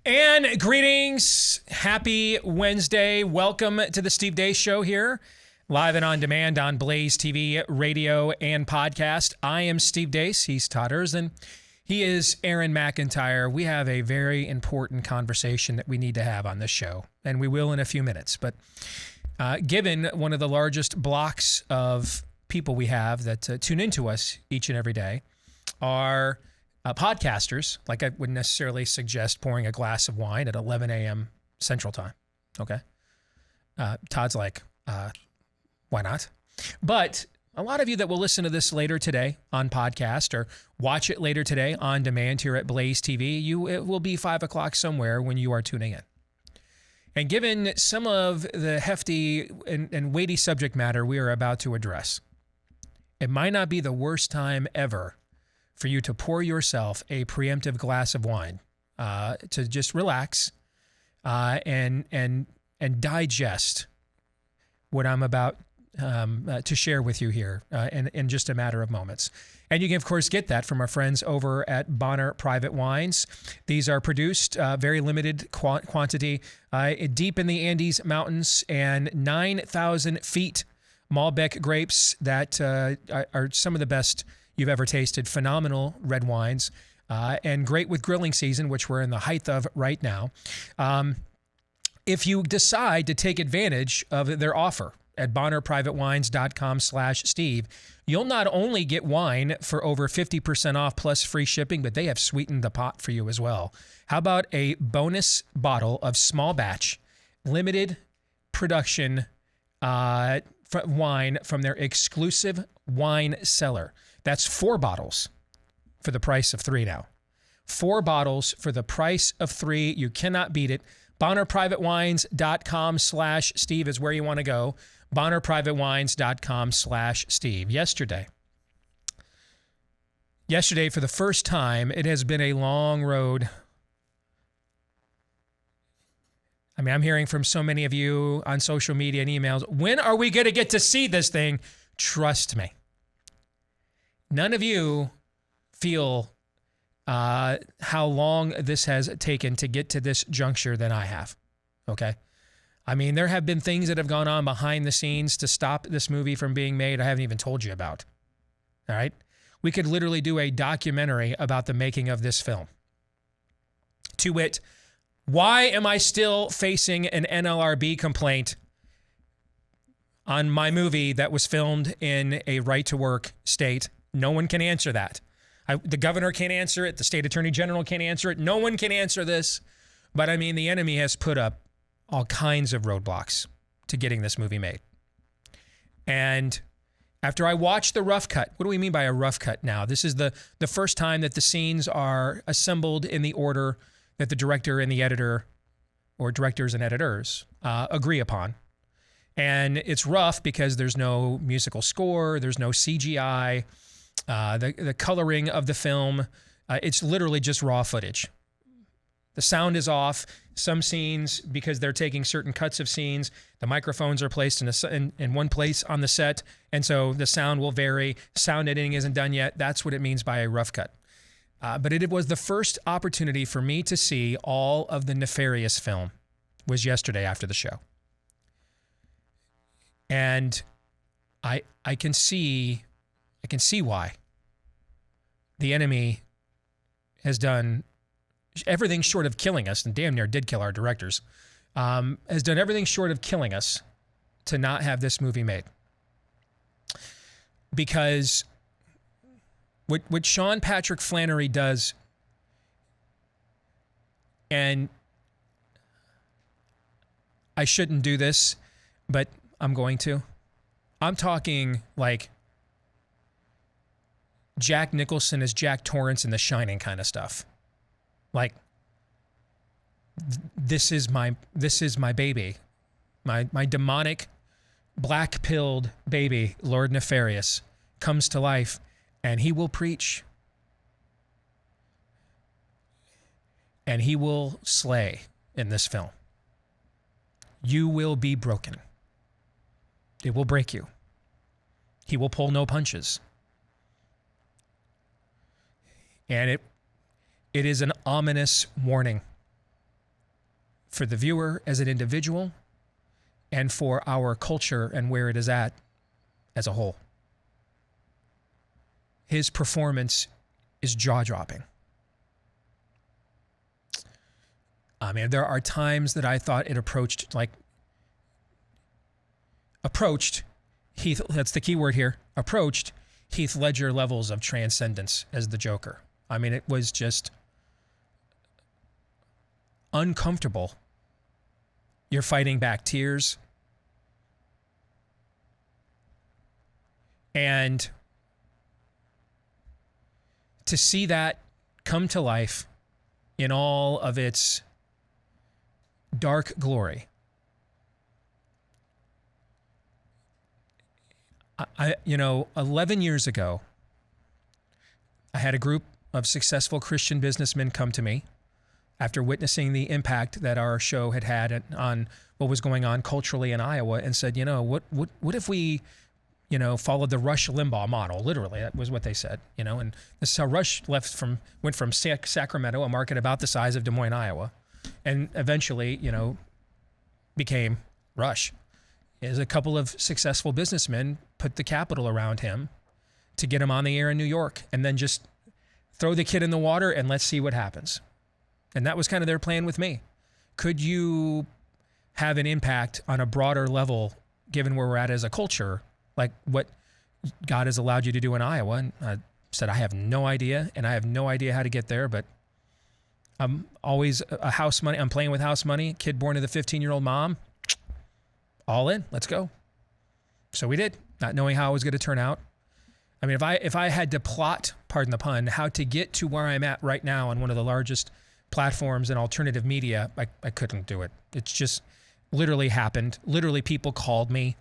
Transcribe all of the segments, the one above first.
And greetings. Happy Wednesday. Welcome to the Steve Deace Show here, live and on demand on BlazeTV, radio, and podcast. I am Steve Deace. He's Todd Erzin. He is Aaron McIntyre. We have a very important conversation that we need to have on this show, and we will in a few minutes. But given one of the largest blocks of people we have that tune into us each and every day are podcasters, like I wouldn't necessarily suggest pouring a glass of wine at 11 a.m. Central Time. Okay. Todd's like, why not? But a lot of you that will listen to this later today on podcast or watch it later today on demand here at Blaze TV, it will be 5 o'clock somewhere when you are tuning in. And given some of the hefty and weighty subject matter we are about to address, it might not be the worst time ever for you to pour yourself a preemptive glass of wine, to just relax and digest what I'm about to share with you here in just a matter of moments. And you can, of course, get that from our friends over at Bonner Private Wines. These are produced very limited quantity deep in the Andes Mountains, and 9,000 feet Malbec grapes that are some of the best you've ever tasted. Phenomenal red wines, and great with grilling season, which we're in the height of right now. If you decide to take advantage of their offer at bonnerprivatewines.com/Steve, you'll not only get wine for over 50% off plus free shipping, but they have sweetened the pot for you as well. How about a bonus bottle of small batch, limited production wine from their exclusive wine cellar? That's 4 bottles for the price of 3 now. 4 bottles for the price of 3. You cannot beat it. bonnerprivatewines.com/Steve is where you want to go. bonnerprivatewines.com/Steve. Yesterday, for the first time, it has been a long road. I mean, I'm hearing from so many of you on social media and emails, when are we going to get to see this thing? Trust me. None of you feel how long this has taken to get to this juncture than I have, okay? I mean, there have been things that have gone on behind the scenes to stop this movie from being made I haven't even told you about, all right? We could literally do a documentary about the making of this film. To wit, why am I still facing an NLRB complaint on my movie that was filmed in a right-to-work state? No one can answer that. The governor can't answer it. The state attorney general can't answer it. No one can answer this. But I mean, the enemy has put up all kinds of roadblocks to getting this movie made. And after I watched the rough cut, what do we mean by a rough cut now? This is the first time that the scenes are assembled in the order that the director and the editor, or directors and editors, agree upon. And it's rough because there's no musical score, there's no CGI, the coloring of the film, it's literally just raw footage. The sound is off. Some scenes, because they're taking certain cuts of scenes, the microphones are placed in one place on the set, and so the sound will vary. Sound editing isn't done yet. That's what it means by a rough cut. But it was the first opportunity for me to see all of the Nefarious film was yesterday after the show. And I can see why the enemy has done everything short of killing us, and damn near did kill our directors, has done everything short of killing us to not have this movie made. Because what Sean Patrick Flannery does, and I shouldn't do this, but I'm going to. I'm talking like Jack Nicholson as Jack Torrance in The Shining kind of stuff. Like, this is my baby, my demonic, black-pilled baby, Lord Nefarious, comes to life, and he will preach, and he will slay in this film. You will be broken. It will break you. He will pull no punches. And it is an ominous warning for the viewer as an individual, and for our culture and where it is at as a whole. His performance is jaw-dropping. I mean, there are times that I thought it approached Heath, that's the key word here, approached Heath Ledger levels of transcendence as the Joker. I mean, it was just uncomfortable. You're fighting back tears. And to see that come to life in all of its dark glory, 11 years ago, I had a group of successful Christian businessmen come to me after witnessing the impact that our show had on what was going on culturally in Iowa, and said, what if we, followed the Rush Limbaugh model? Literally, that was what they said, and this is how Rush went from Sacramento, a market about the size of Des Moines, Iowa, and eventually, became Rush. Is a couple of successful businessmen put the capital around him to get him on the air in New York, and then just throw the kid in the water and let's see what happens. And that was kind of their plan with me. Could you have an impact on a broader level, given where we're at as a culture, like what God has allowed you to do in Iowa? And I said, I have no idea, and I have no idea how to get there, but I'm always I'm playing with house money, kid born to the 15-year-old mom, all in, let's go. So we did, not knowing how it was going to turn out. I mean, if I had to plot, pardon the pun, how to get to where I'm at right now on one of the largest platforms in alternative media, I couldn't do it. It's just literally happened. Literally, people called me.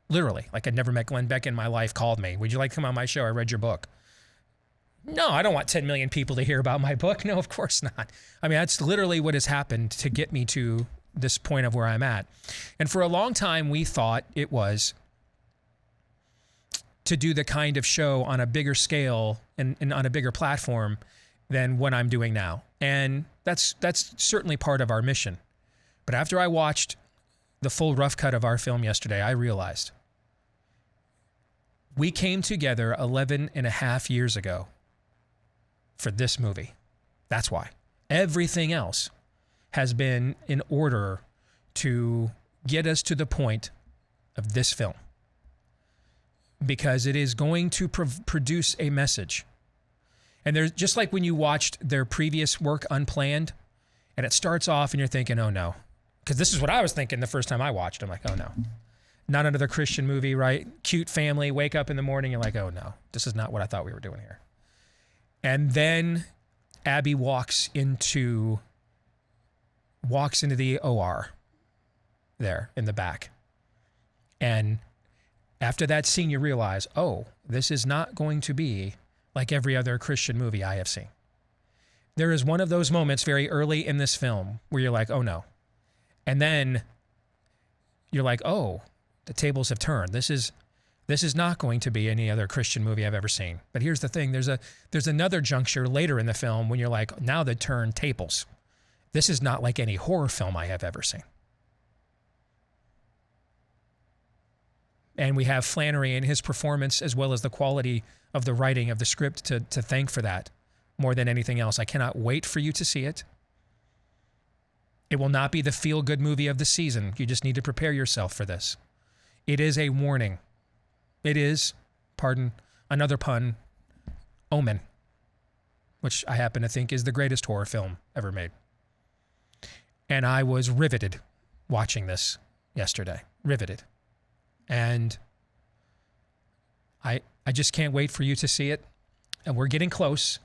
Literally, like I'd never met Glenn Beck in my life, called me. Would you like to come on my show? I read your book. No, I don't want 10 million people to hear about my book. No, of course not. I mean, that's literally what has happened to get me to this point of where I'm at. And for a long time, we thought it was to do the kind of show on a bigger scale and on a bigger platform than what I'm doing now. And that's certainly part of our mission. But after I watched the full rough cut of our film yesterday, I realized we came together 11 and a half years ago for this movie. That's why. Everything else has been in order to get us to the point of this film, because it is going to produce a message. And there's just like when you watched their previous work, Unplanned, and it starts off and you're thinking, oh no, because this is what I was thinking the first time I watched. I'm like, oh no, not another Christian movie, right? Cute family, wake up in the morning, you're like, oh no, this is not what I thought we were doing here. And then Abby walks into the OR there in the back. And after that scene, you realize, oh, this is not going to be like every other Christian movie I have seen. There is one of those moments very early in this film where you're like, oh no. And then you're like, oh, the tables have turned. This is not going to be any other Christian movie I've ever seen. But here's the thing. There's another juncture later in the film when you're like, now the turn tables. This is not like any horror film I have ever seen. And we have Flannery and his performance, as well as the quality of the writing of the script to thank for that more than anything else. I cannot wait for you to see it. It will not be the feel-good movie of the season. You just need to prepare yourself for this. It is a warning. It is, pardon another pun, Omen, which I happen to think is the greatest horror film ever made. And I was riveted watching this yesterday. Riveted. And I just can't wait for you to see it. And we're getting close.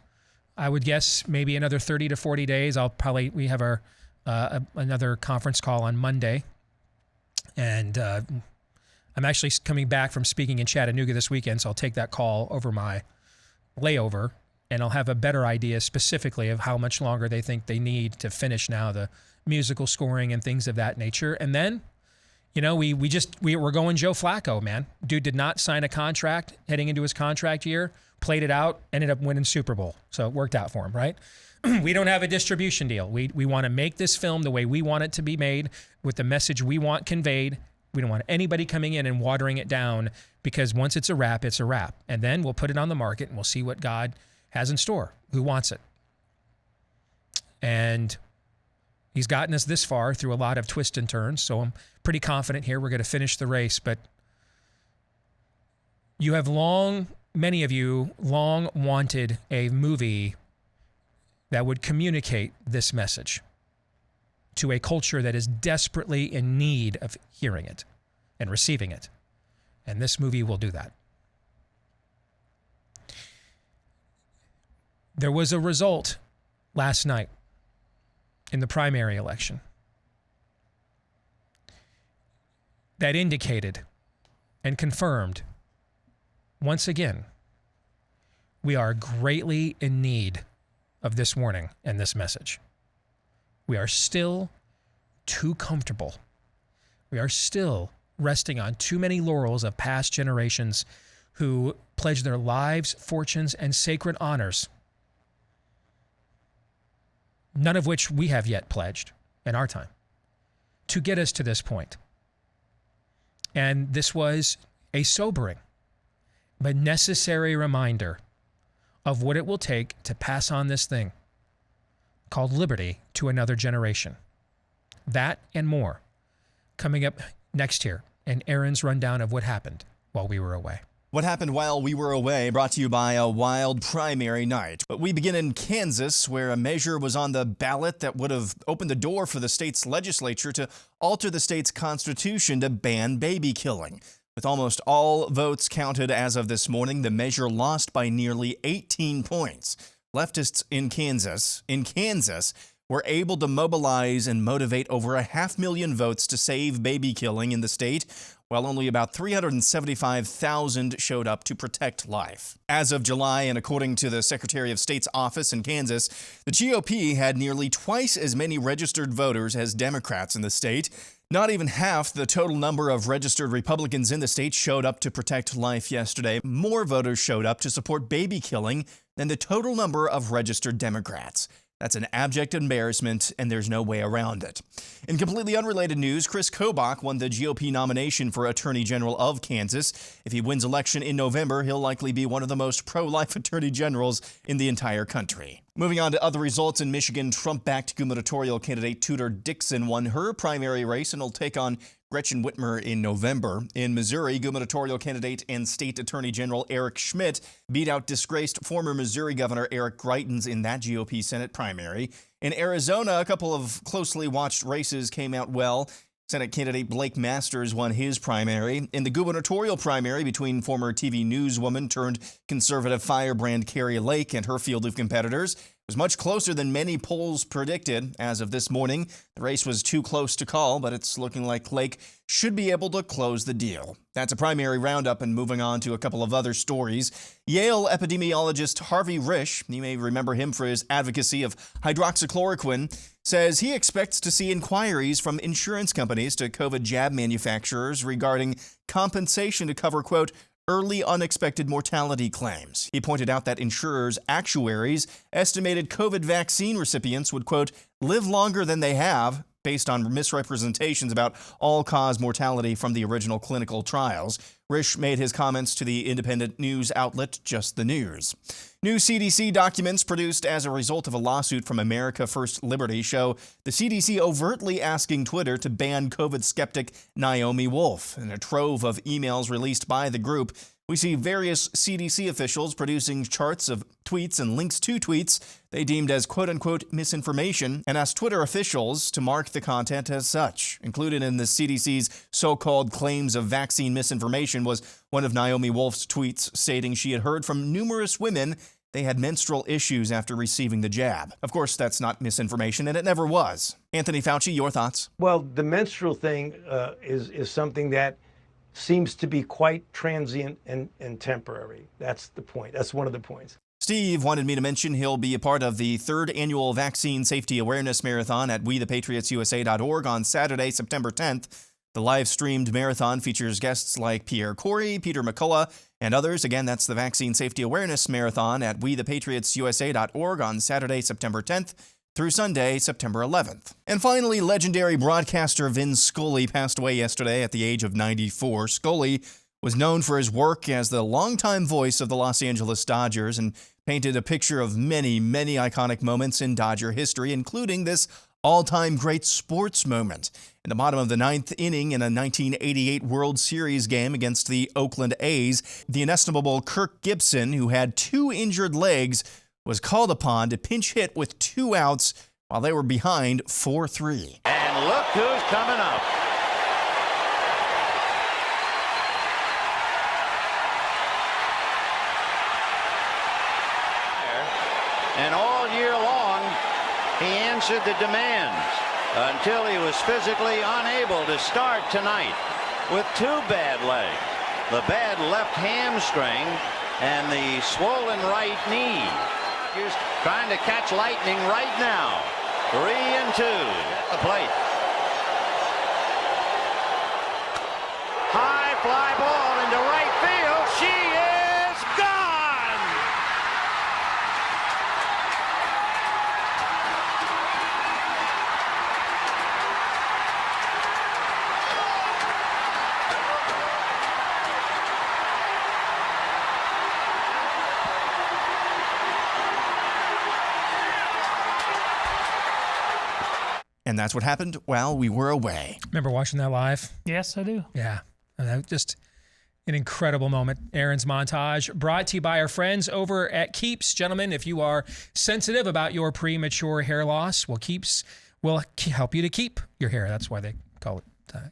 I would guess maybe another 30 to 40 days. We have our another conference call on Monday. And I'm actually coming back from speaking in Chattanooga this weekend, so I'll take that call over my layover, and I'll have a better idea specifically of how much longer they think they need to finish now the musical scoring and things of that nature. And then, You know, we're going Joe Flacco, man. Dude did not sign a contract heading into his contract year, played it out, ended up winning Super Bowl. So it worked out for him, right? We don't have a distribution deal. We want to make this film the way we want it to be made, with the message we want conveyed. We don't want anybody coming in and watering it down, because once it's a wrap, it's a wrap. And then we'll put it on the market and we'll see what God has in store. Who wants it? And he's gotten us this far through a lot of twists and turns. So I'm pretty confident here we're going to finish the race. But many of you long wanted a movie that would communicate this message to a culture that is desperately in need of hearing it and receiving it. And this movie will do that. There was a result last night in the primary election that indicated and confirmed once again we are greatly in need of this warning and this message. We are still too comfortable. We are still resting on too many laurels of past generations who pledged their lives, fortunes, and sacred honors, none of which we have yet pledged in our time, to get us to this point. And this was a sobering but necessary reminder of what it will take to pass on this thing called liberty to another generation. That and more coming up next here in Aaron's rundown of what happened while we were away. What happened while we were away, brought to you by a wild primary night. But we begin in Kansas, where a measure was on the ballot that would have opened the door for the state's legislature to alter the state's constitution to ban baby killing. With almost all votes counted as of this morning, the measure lost by nearly 18 points. Leftists in Kansas were able to mobilize and motivate over 500,000 votes to save baby killing in the state, while only about 375,000 showed up to protect life. As of July, and according to the Secretary of State's office in Kansas, the GOP had nearly twice as many registered voters as Democrats in the state. Not even half the total number of registered Republicans in the state showed up to protect life yesterday. More voters showed up to support baby killing than the total number of registered Democrats. That's an abject embarrassment, and there's no way around it. In completely unrelated news, Chris Kobach won the GOP nomination for Attorney General of Kansas. If he wins election in November, he'll likely be one of the most pro-life attorney generals in the entire country. Moving on to other results in Michigan, Trump-backed gubernatorial candidate Tudor Dixon won her primary race and will take on Gretchen Whitmer in November. In Missouri, gubernatorial candidate and state attorney general Eric Schmidt beat out disgraced former Missouri Governor Eric Greitens in that GOP Senate primary. In Arizona, a couple of closely watched races came out well. Senate candidate Blake Masters won his primary. In the gubernatorial primary between former TV newswoman turned conservative firebrand Carrie Lake and her field of competitors, it was much closer than many polls predicted. As of this morning, the race was too close to call, but it's looking like Lake should be able to close the deal. That's a primary roundup, and moving on to a couple of other stories. Yale epidemiologist Harvey Risch, you may remember him for his advocacy of hydroxychloroquine, says he expects to see inquiries from insurance companies to COVID jab manufacturers regarding compensation to cover, quote, early unexpected mortality claims. He pointed out that insurers' actuaries estimated COVID vaccine recipients would, quote, live longer than they have, based on misrepresentations about all-cause mortality from the original clinical trials. Risch made his comments to the independent news outlet Just the News. New CDC documents produced as a result of a lawsuit from America First Liberty show the CDC overtly asking Twitter to ban COVID skeptic Naomi Wolf. In a trove of emails released by the group, we see various CDC officials producing charts of tweets and links to tweets they deemed as quote-unquote misinformation, and asked Twitter officials to mark the content as such. Included in the CDC's so-called claims of vaccine misinformation was one of Naomi Wolf's tweets stating she had heard from numerous women they had menstrual issues after receiving the jab. Of course, that's not misinformation, and it never was. Anthony Fauci, your thoughts? Well, the menstrual thing is something that seems to be quite transient and temporary. That's the point. That's one of the points. Steve wanted me to mention he'll be a part of the 3rd annual Vaccine Safety Awareness Marathon at WeThePatriotsUSA.org on Saturday, September 10th. The live-streamed marathon features guests like Pierre Corey, Peter McCullough, and others. Again, that's the Vaccine Safety Awareness Marathon at wethepatriotsusa.org on Saturday, September 10th through Sunday, September 11th. And finally, legendary broadcaster Vin Scully passed away yesterday at the age of 94. Scully was known for his work as the longtime voice of the Los Angeles Dodgers and painted a picture of many, many iconic moments in Dodger history, including this all-time great sports moment. In the bottom of the ninth inning in a 1988 World Series game against the Oakland A's, the inestimable Kirk Gibson, who had 2 injured legs, was called upon to pinch hit with 2 outs while they were behind 4-3. And look who's coming up. And all year long, he answered the demands until he was physically unable to start tonight with 2 bad legs. The bad left hamstring and the swollen right knee. He's trying to catch lightning right now. 3-2 at the plate. High fly ball into right field. She is gone! And that's what happened while we were away. Remember watching that live? Yes, I do. Yeah. Just an incredible moment. Aaron's montage brought to you by our friends over at Keeps. Gentlemen, if you are sensitive about your premature hair loss, well, Keeps will help you to keep your hair. That's why they call it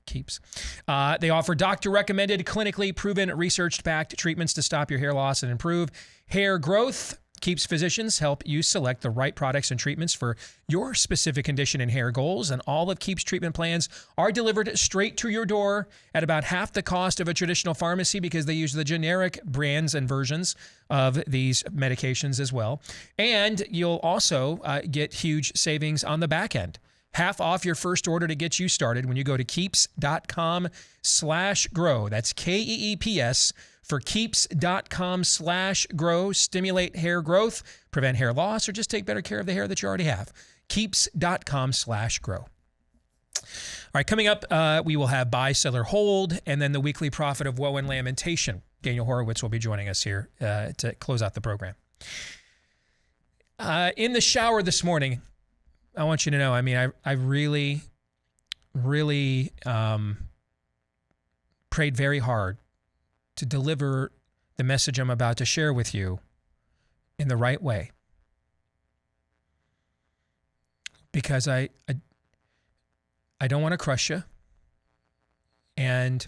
Keeps. They offer doctor-recommended, clinically proven, research-backed treatments to stop your hair loss and improve hair growth. Keeps physicians help you select the right products and treatments for your specific condition and hair goals, and all of Keeps treatment plans are delivered straight to your door at about half the cost of a traditional pharmacy because they use the generic brands and versions of these medications as well. And you'll also get huge savings on the back end. Half off your first order to get you started when you go to keeps.com/grow. That's KEEPS for keeps.com/grow. Stimulate hair growth, prevent hair loss, or just take better care of the hair that you already have. Keeps.com/grow. All right, coming up, we will have buy, sell, or hold, and then the weekly prophet of woe and lamentation. Daniel Horowitz will be joining us here to close out the program. In the shower this morning, I want you to know, I really, really prayed very hard to deliver the message I'm about to share with you in the right way. Because I don't want to crush you. And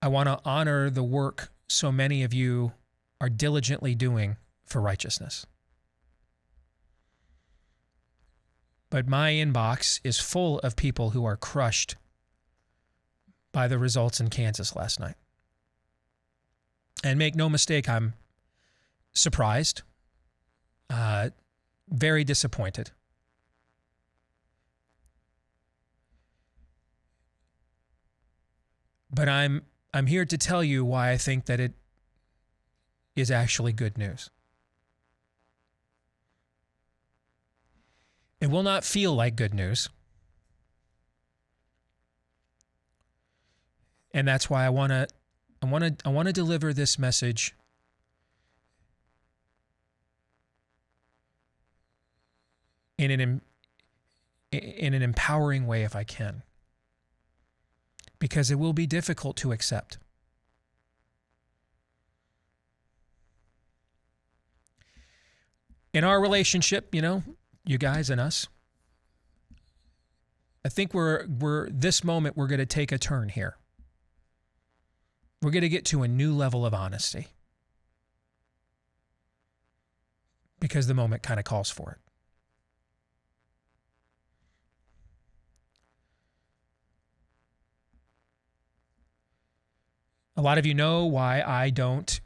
I want to honor the work so many of you are diligently doing for righteousness. But my inbox is full of people who are crushed by the results in Kansas last night. And make no mistake, I'm surprised, very disappointed. But I'm here to tell you why I think that it is actually good news. It will not feel like good news. And that's why I want to deliver this message in an empowering way if I can. Because it will be difficult to accept. In our relationship, you guys and us, I think this moment we're going to take a turn here. We're going to get to a new level of honesty because the moment kind of calls for it. A lot of you know why I don't.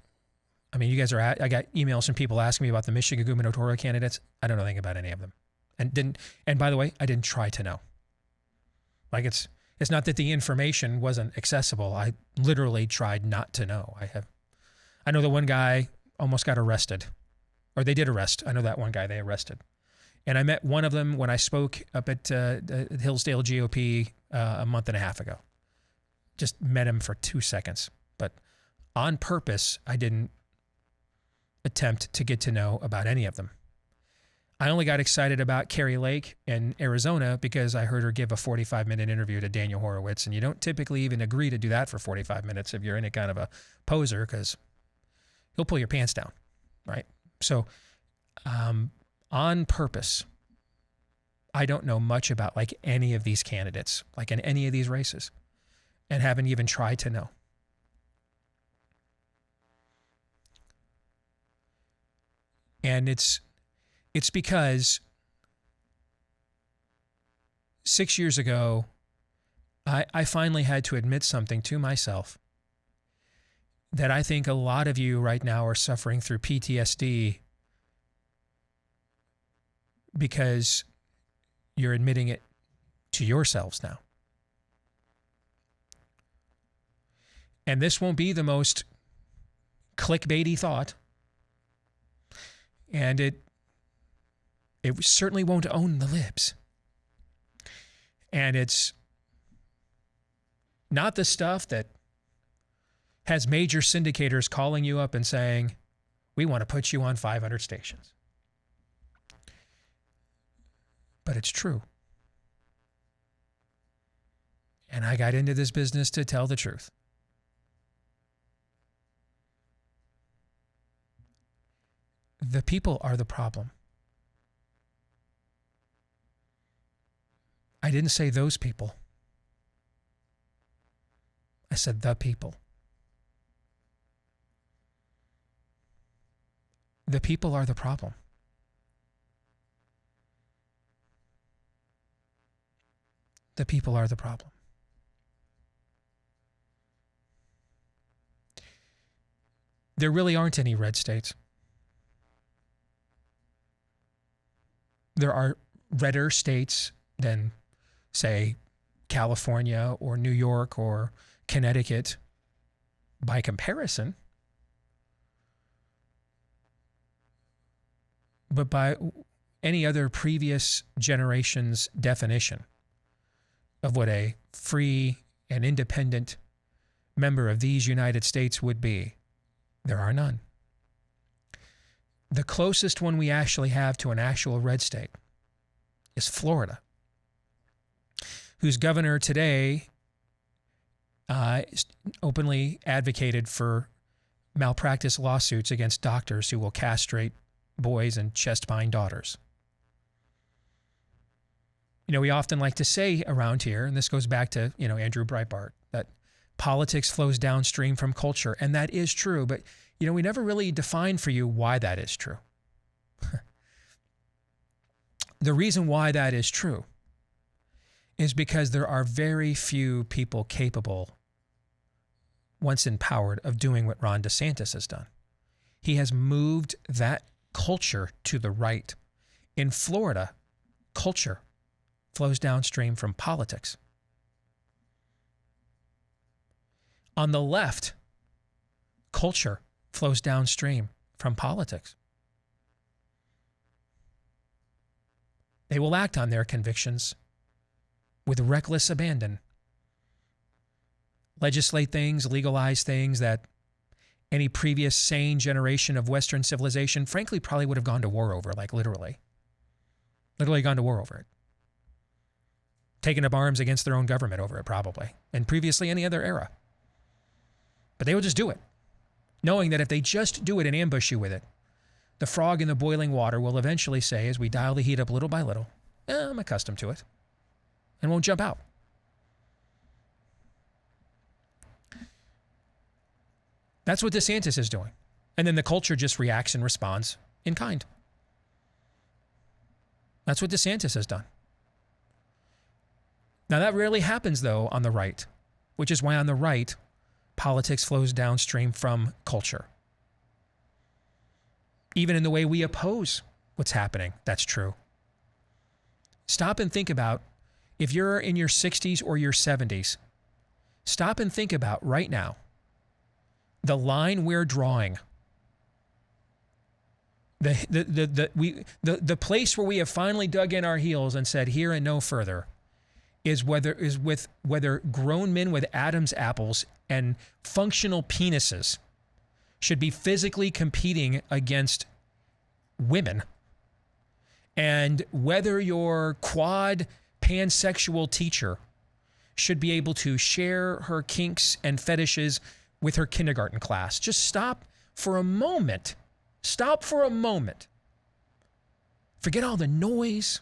You guys I got emails from people asking me about the Michigan gubernatorial candidates. I don't know anything about any of them. And by the way, I didn't try to know. Like it's not that the information wasn't accessible. I literally tried not to know. I know the one guy almost got arrested, or they did arrest. I know that one guy they arrested. And I met one of them when I spoke up at Hillsdale GOP a month and a half ago. Just met him for 2 seconds. But on purpose, I didn't attempt to get to know about any of them. I only got excited about Carrie Lake in Arizona because I heard her give a 45-minute interview to Daniel Horowitz. And you don't typically even agree to do that for 45 minutes if you're any kind of a poser, because he'll pull your pants down, right? So on purpose, I don't know much about like any of these candidates, like in any of these races, and haven't even tried to know. And it's because 6 years ago, I finally had to admit something to myself that I think a lot of you right now are suffering through PTSD because you're admitting it to yourselves now. And this won't be the most clickbaity thought. And it certainly won't own the libs. And it's not the stuff that has major syndicators calling you up and saying, we want to put you on 500 stations. But it's true. And I got into this business to tell the truth. The people are the problem. I didn't say those people. I said the people. The people are the problem. The people are the problem. There really aren't any red states. There are redder states than, say, California or New York or Connecticut by comparison. But by any other previous generation's definition of what a free and independent member of these United States would be, there are none. The closest one we actually have to an actual red state is Florida, whose governor today openly advocated for malpractice lawsuits against doctors who will castrate boys and chest-bind daughters. You know, we often like to say around here, and this goes back to, Andrew Breitbart, that politics flows downstream from culture, and that is true, but we never really define for you why that is true. The reason why that is true is because there are very few people capable, once empowered, of doing what Ron DeSantis has done. He has moved that culture to the right. In Florida, culture flows downstream from politics. On the left, culture flows downstream from politics. They will act on their convictions with reckless abandon. Legislate things, legalize things that any previous sane generation of Western civilization, frankly, probably would have gone to war over, like literally gone to war over it. Taken up arms against their own government over it, probably, and previously any other era. But they will just do it, knowing that if they just do it and ambush you with it, the frog in the boiling water will eventually say, as we dial the heat up little by little, I'm accustomed to it, and won't jump out. That's what DeSantis is doing. And then the culture just reacts and responds in kind. That's what DeSantis has done. Now, that rarely happens, though, on the right, which is why on the right, politics flows downstream from culture. Even in the way we oppose what's happening, that's true. Stop and think about if you're in your 60s or your 70s, stop and think about right now the line we're drawing. The place where we have finally dug in our heels and said here and no further is whether grown men with Adam's apples and functional penises should be physically competing against women, and whether your quad pansexual teacher should be able to share her kinks and fetishes with her kindergarten class. Just stop for a moment. Stop for a moment. Forget all the noise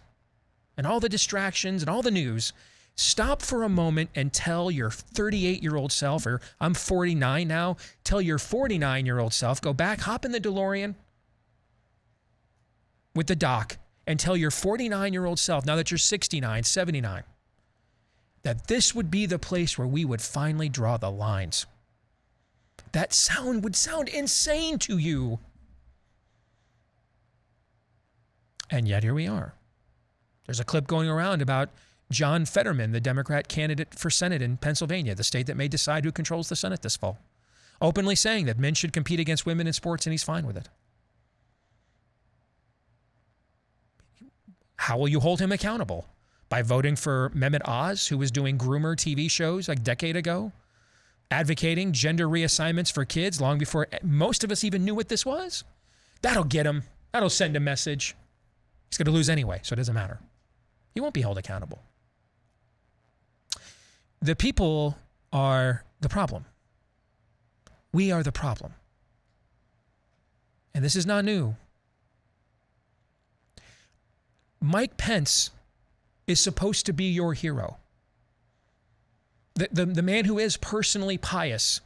and all the distractions and all the news. Stop for a moment and tell your 38-year-old self, or I'm 49 now, tell your 49-year-old self, go back, hop in the DeLorean with the doc, and tell your 49-year-old self, now that you're 69, 79, that this would be the place where we would finally draw the lines. That sound would sound insane to you. And yet here we are. There's a clip going around about John Fetterman, the Democrat candidate for Senate in Pennsylvania, the state that may decide who controls the Senate this fall, openly saying that men should compete against women in sports, and he's fine with it. How will you hold him accountable? By voting for Mehmet Oz, who was doing groomer TV shows a decade ago, advocating gender reassignments for kids long before most of us even knew what this was? That'll get him. That'll send a message. He's going to lose anyway, so it doesn't matter. He won't be held accountable. The people are the problem. We are the problem. And this is not new. Mike Pence is supposed to be your hero. The man who is personally pious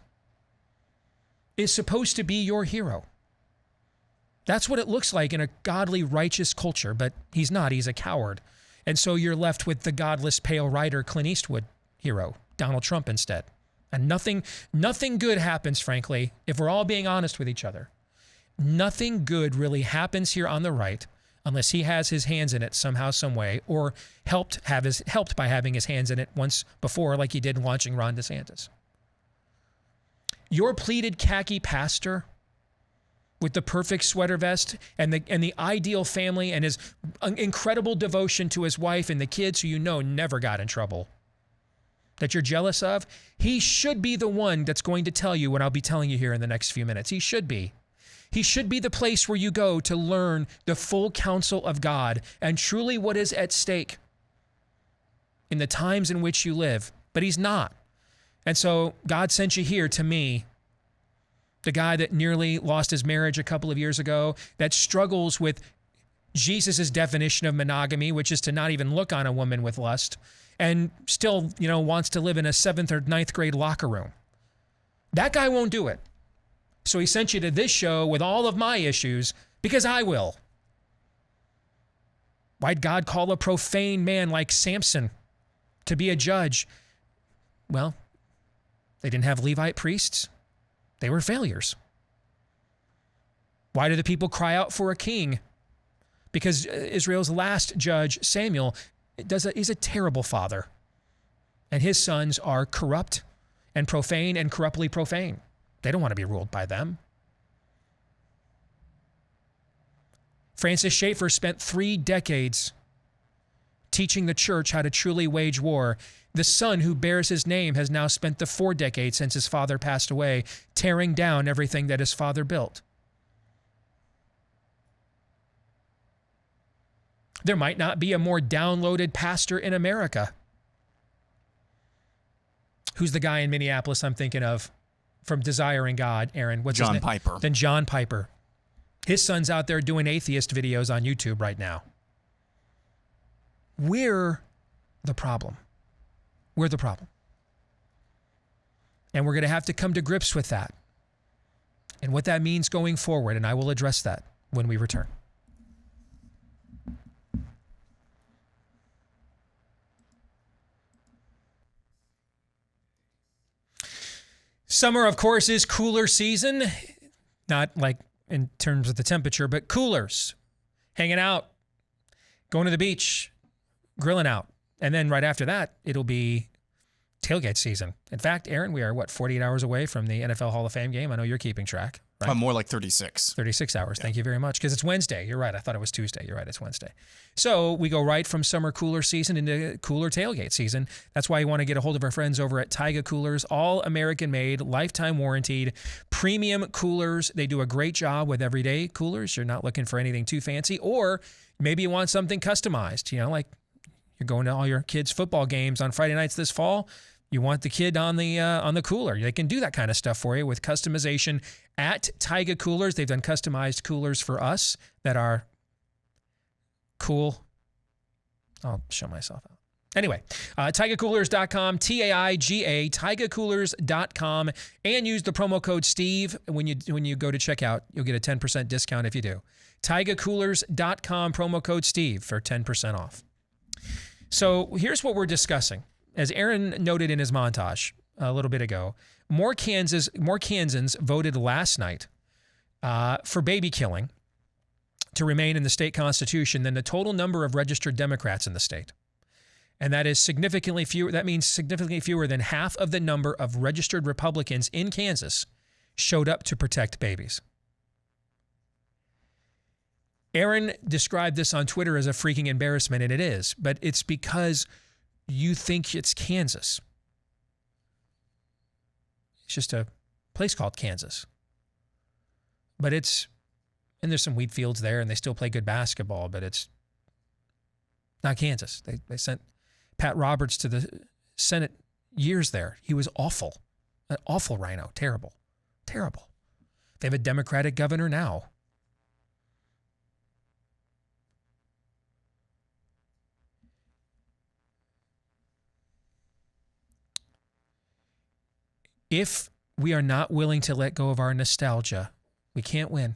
is supposed to be your hero. That's what it looks like in a godly, righteous culture, but he's not. He's a coward. And so you're left with the godless, pale rider Clint Eastwood hero, Donald Trump instead. And nothing good happens, frankly, if we're all being honest with each other. Nothing good really happens here on the right unless he has his hands in it somehow, some way, or helped by having his hands in it once before, like he did launching Ron DeSantis. Your pleated khaki pastor with the perfect sweater vest and the ideal family and his incredible devotion to his wife and the kids who you know never got in trouble, that you're jealous of, he should be the one that's going to tell you what I'll be telling you here in the next few minutes. He should be. He should be the place where you go to learn the full counsel of God and truly what is at stake in the times in which you live. But he's not. And so God sent you here to me, the guy that nearly lost his marriage a couple of years ago, that struggles with Jesus's definition of monogamy, which is to not even look on a woman with lust, and still, wants to live in a 7th or 9th grade locker room. That guy won't do it. So he sent you to this show with all of my issues because I will. Why'd God call a profane man like Samson to be a judge? Well, they didn't have Levite priests. They were failures. Why do the people cry out for a king? Because Israel's last judge, Samuel, he's a terrible father. And his sons are corrupt and profane and corruptly profane. They don't want to be ruled by them. Francis Schaeffer spent 3 decades teaching the church how to truly wage war. The son who bears his name has now spent the 4 decades since his father passed away tearing down everything that his father built. There might not be a more downloaded pastor in America. Who's the guy in Minneapolis I'm thinking of from Desiring God, Aaron? What's his name? John Piper. Then John Piper. His son's out there doing atheist videos on YouTube right now. We're the problem. We're the problem. And we're going to have to come to grips with that and what that means going forward. And I will address that when we return. Summer, of course, is cooler season. Not like in terms of the temperature, but coolers. Hanging out, going to the beach, grilling out, And then right after that, it'll be tailgate season. In fact, Aaron, we are, 48 hours away from the NFL Hall of Fame game? I know you're keeping track. Right? More like 36. 36 hours. Yeah. Thank you very much. Because it's Wednesday. You're right. I thought it was Tuesday. You're right. It's Wednesday. So we go right from summer cooler season into cooler tailgate season. That's why you want to get a hold of our friends over at Taiga Coolers, all American-made, lifetime warranted, premium coolers. They do a great job with everyday coolers. You're not looking for anything too fancy. Or maybe you want something customized. You know, like you're going to all your kids' football games on Friday nights this fall. You want the kid on the cooler. They can do that kind of stuff for you with customization at Taiga Coolers. They've done customized coolers for us that are cool. I'll show myself out. Anyway, TaigaCoolers.com, T-A-I-G-A, TaigaCoolers.com, and use the promo code Steve when you go to checkout. You'll get a 10% discount if you do. TaigaCoolers.com, promo code Steve for 10% off. So here's what we're discussing. As Aaron noted in his montage a little bit ago, more Kansans voted last night for baby killing to remain in the state constitution than the total number of registered Democrats in the state. And that is significantly fewer. That means significantly fewer than half of the number of registered Republicans in Kansas showed up to protect babies. Aaron described this on Twitter as a freaking embarrassment, and it is, but it's because you think it's Kansas. It's just a place called Kansas. But and there's some wheat fields there, and they still play good basketball, but it's not Kansas. They sent Pat Roberts to the Senate years there. He was awful. An awful rhino. Terrible. Terrible. They have a Democratic governor now. If we are not willing to let go of our nostalgia, we can't win.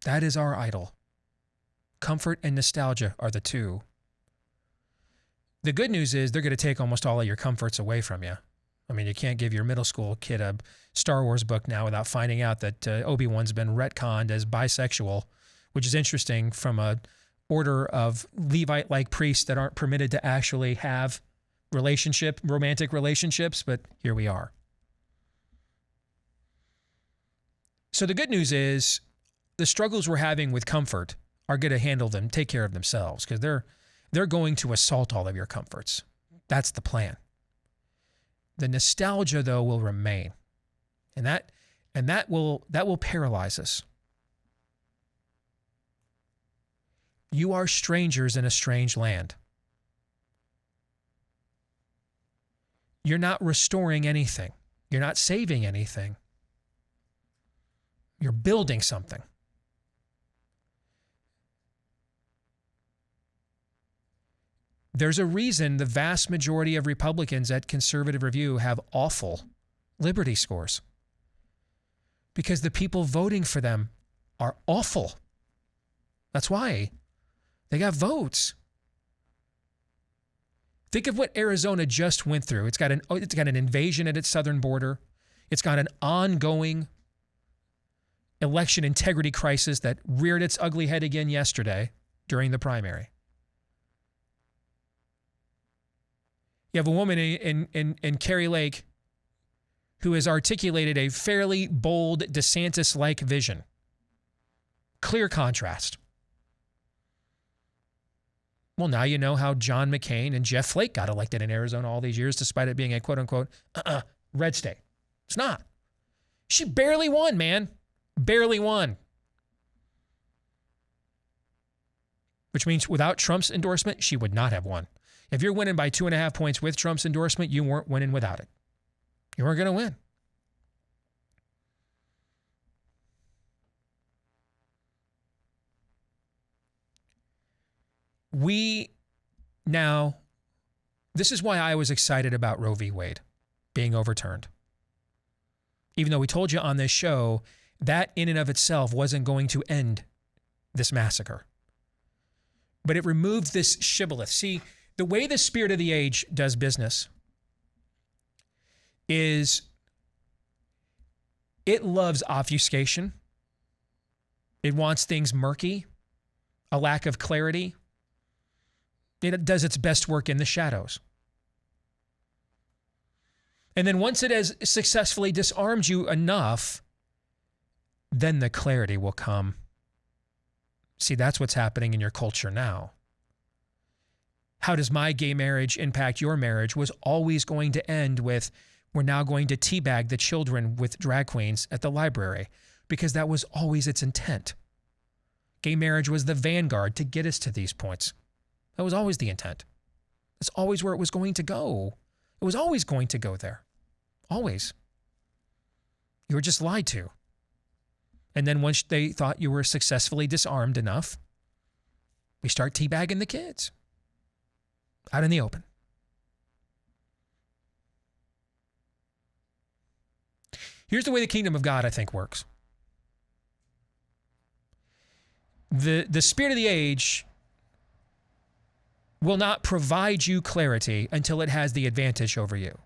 That is our idol. Comfort and nostalgia are the two. The good news is they're going to take almost all of your comforts away from you. I mean, you can't give your middle school kid a Star Wars book now without finding out that Obi-Wan's been retconned as bisexual, which is interesting from a order of Levite-like priests that aren't permitted to actually have romantic relationships, but here we are. So the good news is the struggles we're having with comfort are going to take care of themselves, because they're going to assault all of your comforts. That's the plan. The nostalgia, though, will remain. And that will paralyze us. You are strangers in a strange land. You're not restoring anything. You're not saving anything. You're building something. There's a reason the vast majority of Republicans at Conservative Review have awful liberty scores. Because the people voting for them are awful. That's why. They got votes. Think of what Arizona just went through. It's got an invasion at its southern border. It's got an ongoing election integrity crisis that reared its ugly head again yesterday during the primary. You have a woman in Kari Lake who has articulated a fairly bold DeSantis-like vision. Clear contrast. Well, now you know how John McCain and Jeff Flake got elected in Arizona all these years, despite it being a quote-unquote red state. It's not. She barely won, man. Barely won. Which means without Trump's endorsement, she would not have won. If you're winning by 2.5 points with Trump's endorsement, you weren't winning without it. You weren't going to win. This is why I was excited about Roe v. Wade being overturned. Even though we told you on this show that in and of itself wasn't going to end this massacre. But it removed this shibboleth. See, the way the spirit of the age does business is it loves obfuscation. It wants things murky, a lack of clarity. It does its best work in the shadows. And then once it has successfully disarmed you enough, then the clarity will come. See, that's what's happening in your culture now. How does my gay marriage impact your marriage was always going to end with, we're now going to teabag the children with drag queens at the library, because that was always its intent. Gay marriage was the vanguard to get us to these points. That was always the intent. That's always where it was going to go. It was always going to go there. Always. You were just lied to. And then once they thought you were successfully disarmed enough, we start teabagging the kids out in the open. Here's the way the kingdom of God, I think, works. The spirit of the age will not provide you clarity until it has the advantage over you.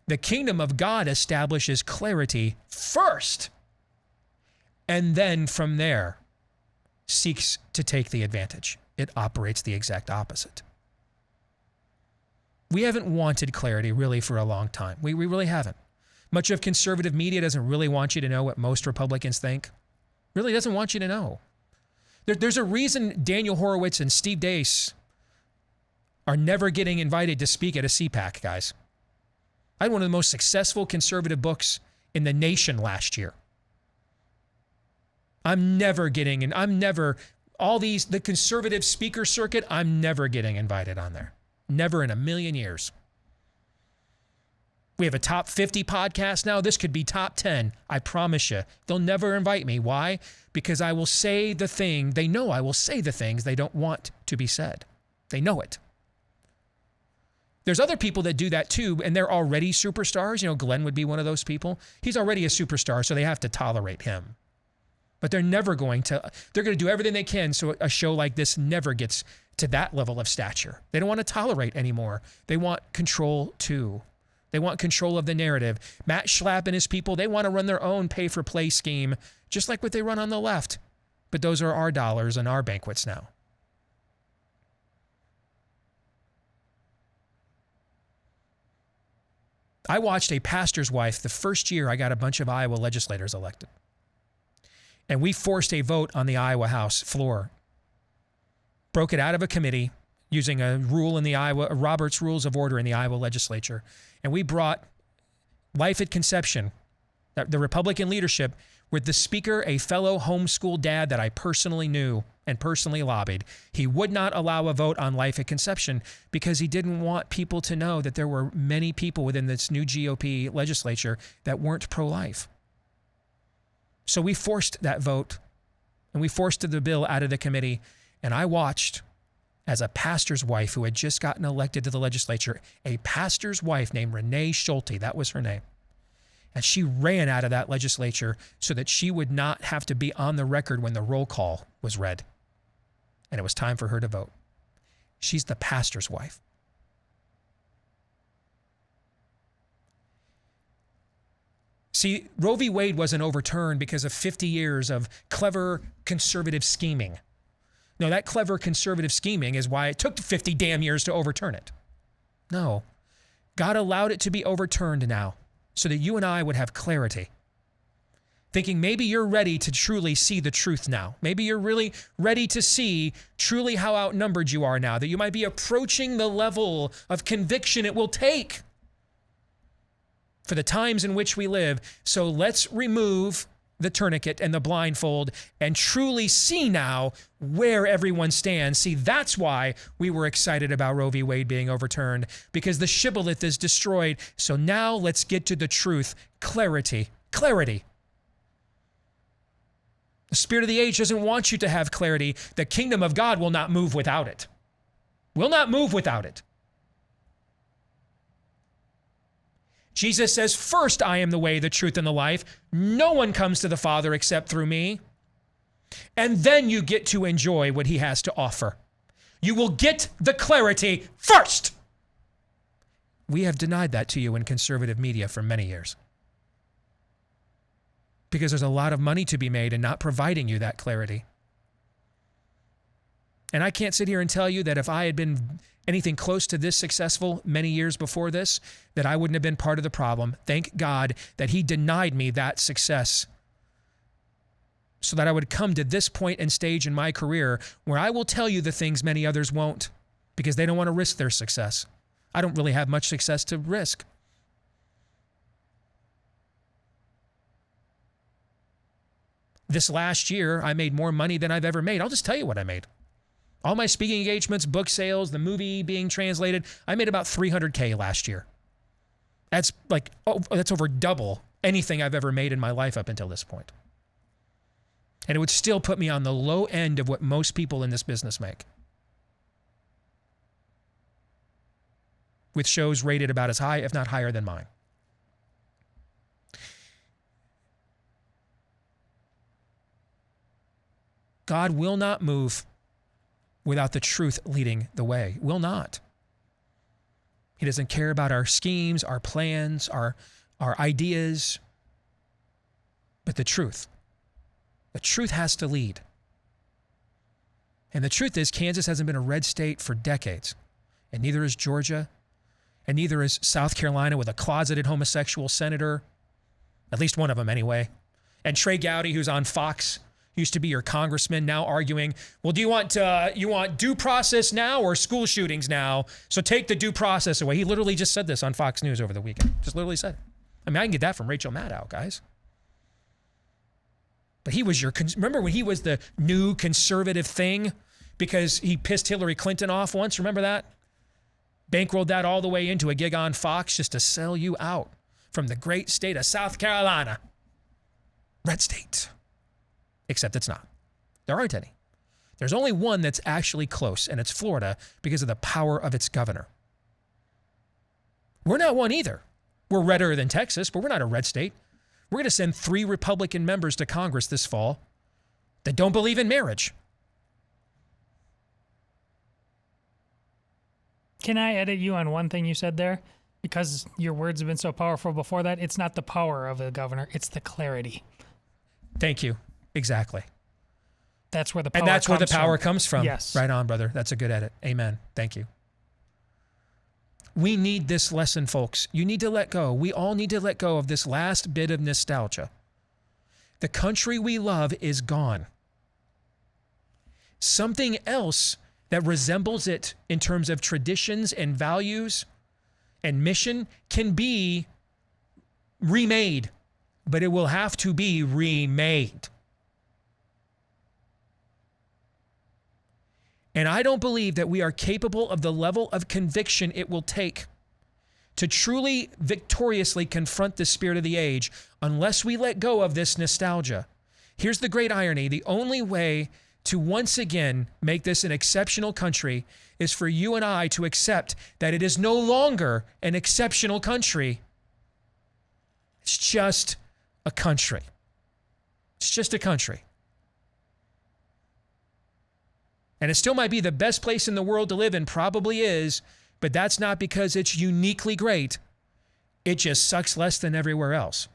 The kingdom of God establishes clarity first, and then from there seeks to take the advantage. It operates the exact opposite. We haven't wanted clarity really for a long time. We really haven't. Much of conservative media doesn't really want you to know what most Republicans think. Really doesn't want you to know. There's a reason Daniel Horowitz and Steve Deace are never getting invited to speak at a CPAC, guys. I had one of the most successful conservative books in the nation last year. The conservative speaker circuit, I'm never getting invited on there. Never in a million years. We have a top 50 podcast now. This could be top 10. I promise you. They'll never invite me. Why? Because I will say the thing. They know I will say the things they don't want to be said. They know it. There's other people that do that too, and they're already superstars. You know, Glenn would be one of those people. He's already a superstar, so they have to tolerate him. But they're going to do everything they can so a show like this never gets to that level of stature. They don't want to tolerate anymore. They want control too. They want control of the narrative. Matt Schlapp and his people, they want to run their own pay-for-play scheme, just like what they run on the left. But those are our dollars and our banquets now. I watched a pastor's wife the first year I got a bunch of Iowa legislators elected. And we forced a vote on the Iowa House floor. Broke it out of a committee using a rule in the Robert's Rules of Order in the Iowa legislature. And we brought life at conception, the Republican leadership, with the speaker, a fellow homeschool dad that I personally knew and personally lobbied. He would not allow a vote on life at conception because he didn't want people to know that there were many people within this new GOP legislature that weren't pro-life. So we forced that vote, and we forced the bill out of the committee, and I watched as a pastor's wife who had just gotten elected to the legislature, a pastor's wife named Renee Schulte, that was her name. And she ran out of that legislature so that she would not have to be on the record when the roll call was read. And it was time for her to vote. She's the pastor's wife. See, Roe v. Wade wasn't overturned because of 50 years of clever conservative scheming. No, that clever conservative scheming is why it took 50 damn years to overturn it. No, God allowed it to be overturned now so that you and I would have clarity. Thinking maybe you're ready to truly see the truth now. Maybe you're really ready to see truly how outnumbered you are now, that you might be approaching the level of conviction it will take for the times in which we live. So let's remove the tourniquet and the blindfold and truly see now where everyone stands. See, that's why we were excited about Roe v. Wade being overturned, because the shibboleth is destroyed. So now let's get to the truth. Clarity. Clarity. The spirit of the age doesn't want you to have clarity. The kingdom of God will not move without it. Will not move without it. Jesus says, first, I am the way, the truth, and the life. No one comes to the Father except through me. And then you get to enjoy what he has to offer. You will get the clarity first. We have denied that to you in conservative media for many years. Because there's a lot of money to be made in not providing you that clarity. And I can't sit here and tell you that if I had been anything close to this successful many years before this, that I wouldn't have been part of the problem. Thank God that he denied me that success so that I would come to this point and stage in my career where I will tell you the things many others won't because they don't want to risk their success. I don't really have much success to risk. This last year, I made more money than I've ever made. I'll just tell you what I made. All my speaking engagements, book sales, the movie being translated, I made about $300K last year. That's that's over double anything I've ever made in my life up until this point. And it would still put me on the low end of what most people in this business make. With shows rated about as high, if not higher than mine. God will not move without the truth leading the way. Will not. He doesn't care about our schemes, our plans, our ideas, but the truth. The truth has to lead. And the truth is, Kansas hasn't been a red state for decades. And neither is Georgia. And neither is South Carolina with a closeted homosexual senator. At least one of them anyway. And Trey Gowdy, who's on Fox, used to be your congressman, now arguing, well, do you want due process now or school shootings now? So take the due process away. He literally just said this on Fox News over the weekend. Just literally said it. I mean, I can get that from Rachel Maddow, guys. But he was remember when he was the new conservative thing because he pissed Hillary Clinton off once? Remember that? Bankrolled that all the way into a gig on Fox just to sell you out from the great state of South Carolina. Red state. Except it's not. There aren't any. There's only one that's actually close, and it's Florida because of the power of its governor. We're not one either. We're redder than Texas, but we're not a red state. We're going to send 3 Republican members to Congress this fall that don't believe in marriage. Can I edit you on one thing you said there? Because your words have been so powerful before that. It's not the power of the governor. It's the clarity. Thank you. Exactly. That's where the power comes from. And that's where the power from. comes from. Yes. Right on, brother. That's a good edit. Amen. Thank you. We need this lesson, folks. You need to let go. We all need to let go of this last bit of nostalgia. The country we love is gone. Something else that resembles it in terms of traditions and values and mission can be remade, but it will have to be remade. And I don't believe that we are capable of the level of conviction it will take to truly victoriously confront the spirit of the age unless we let go of this nostalgia. Here's the great irony. The only way to once again make this an exceptional country is for you and I to accept that it is no longer an exceptional country. It's just a country. It's just a country. And it still might be the best place in the world to live in, probably is, but that's not because it's uniquely great. It just sucks less than everywhere else.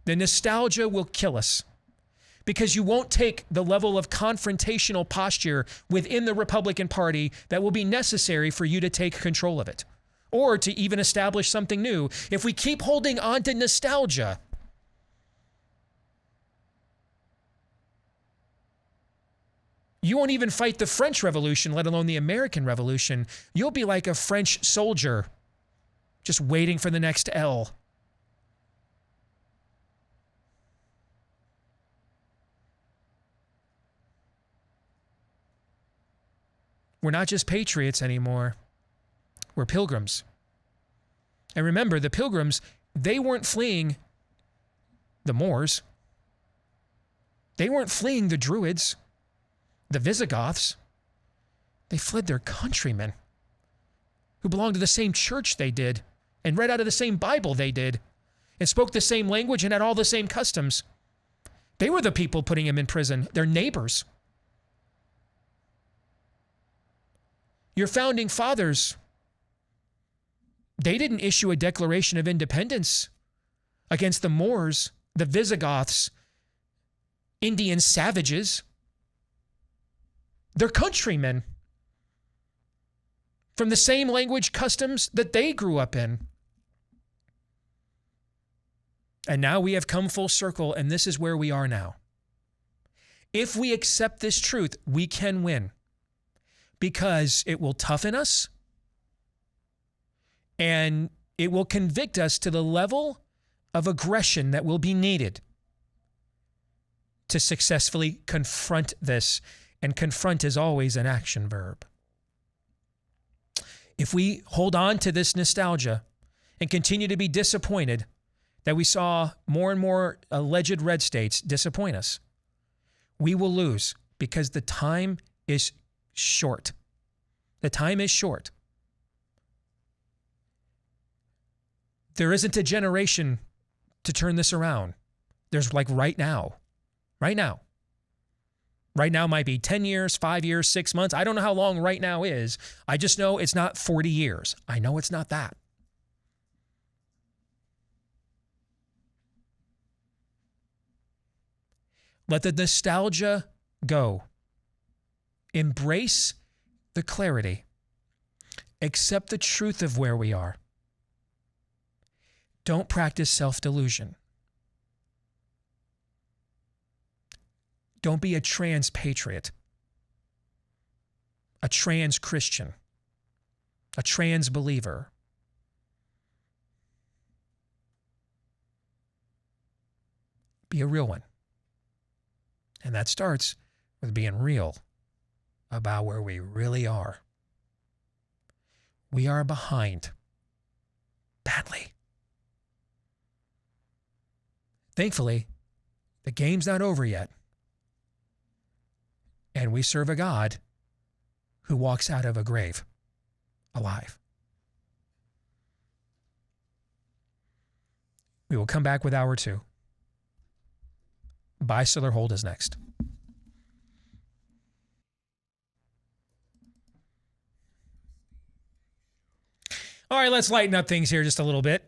The nostalgia will kill us because you won't take the level of confrontational posture within the Republican Party that will be necessary for you to take control of it or to even establish something new. If we keep holding on to nostalgia, you won't even fight the French Revolution, let alone the American Revolution. You'll be like a French soldier, just waiting for the next L. We're not just patriots anymore. We're pilgrims. And remember, the pilgrims, they weren't fleeing the Moors. They weren't fleeing the Druids. The Visigoths, they fled their countrymen who belonged to the same church they did and read out of the same Bible they did and spoke the same language and had all the same customs. They were the people putting him in prison, their neighbors. Your founding fathers, they didn't issue a Declaration of Independence against the Moors, the Visigoths, Indian savages. They're countrymen from the same language customs that they grew up in. And now we have come full circle, and this is where we are now. If we accept this truth, we can win because it will toughen us and it will convict us to the level of aggression that will be needed to successfully confront this. And confront is always an action verb. If we hold on to this nostalgia and continue to be disappointed that we saw more and more alleged red states disappoint us, we will lose because the time is short. The time is short. There isn't a generation to turn this around. There's like right now. Right now. Right now might be 10 years, 5 years, 6 months. I don't know how long right now is. I just know it's not 40 years. I know it's not that. Let the nostalgia go. Embrace the clarity. Accept the truth of where we are. Don't practice self-delusion. Don't be a trans patriot, a trans Christian, a trans believer. Be a real one. And that starts with being real about where we really are. We are behind badly. Thankfully, the game's not over yet. And we serve a God who walks out of a grave alive. We will come back with hour 2. Buy, Sell, or Hold is next. All right, let's lighten up things here just a little bit.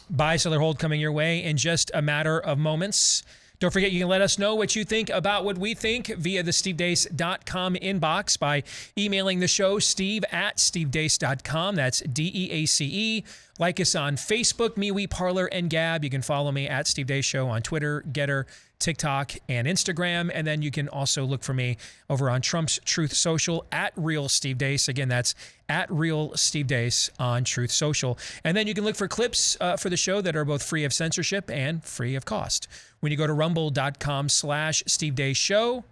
Buy, Sell, or Hold coming your way in just a matter of moments. Don't forget, you can let us know what you think about what we think via the stevedeace.com inbox by emailing the show, steve@stevedeace.com. That's DEACE. Like us on Facebook, MeWe, Parler, and Gab. You can follow me at Steve Deace Show on Twitter, Getter, TikTok, and Instagram. And then you can also look for me over on Trump's Truth Social at Real Steve Deace. Again, that's at Real Steve Deace on Truth Social. And then you can look for clips for the show that are both free of censorship and free of cost. When you go to rumble.com/Steve Deace Show,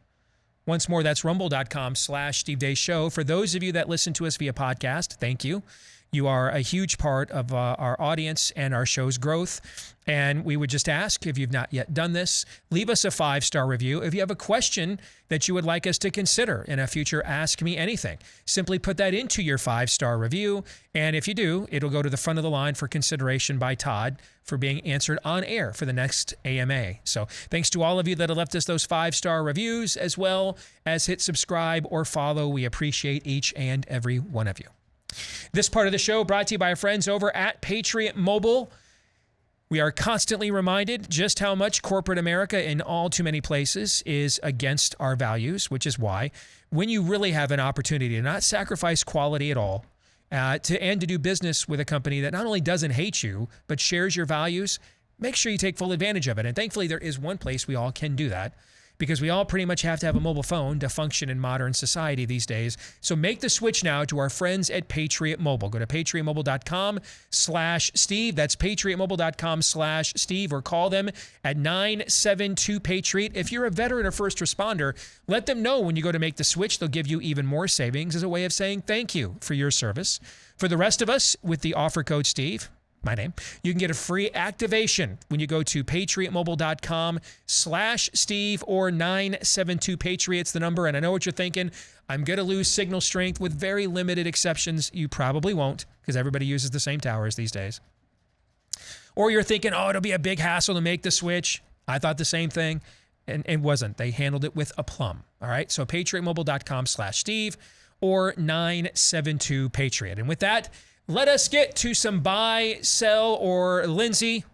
once more, that's rumble.com/Steve Deace Show. For those of you that listen to us via podcast, thank you. You are a huge part of our audience and our show's growth. And we would just ask, if you've not yet done this, leave us a 5-star review. If you have a question that you would like us to consider in a future Ask Me Anything, simply put that into your 5-star review. And if you do, it'll go to the front of the line for consideration by Todd for being answered on air for the next AMA. So thanks to all of you that have left us those 5-star reviews, as well as hit subscribe or follow. We appreciate each and every one of you. This part of the show brought to you by our friends over at Patriot Mobile. We are constantly reminded just how much corporate America in all too many places is against our values, which is why when you really have an opportunity to not sacrifice quality at all, to do business with a company that not only doesn't hate you, but shares your values, make sure you take full advantage of it. And thankfully, there is one place we all can do that, because we all pretty much have to have a mobile phone to function in modern society these days. So make the switch now to our friends at Patriot Mobile. Go to patriotmobile.com/Steve. That's patriotmobile.com/Steve, or call them at 972-PATRIOT. If you're a veteran or first responder, let them know when you go to make the switch. They'll give you even more savings as a way of saying thank you for your service. For the rest of us, with the offer code Steve, my name, you can get a free activation when you go to patriotmobile.com/Steve or 972-PATRIOT's the number. And I know what you're thinking. I'm going to lose signal strength with very limited exceptions. You probably won't, because everybody uses the same towers these days. Or you're thinking, oh, it'll be a big hassle to make the switch. I thought the same thing, and it wasn't. They handled it with aplomb. All right, so patriotmobile.com/Steve or 972-PATRIOT. And with that, let us get to some buy, sell, or Lindsay.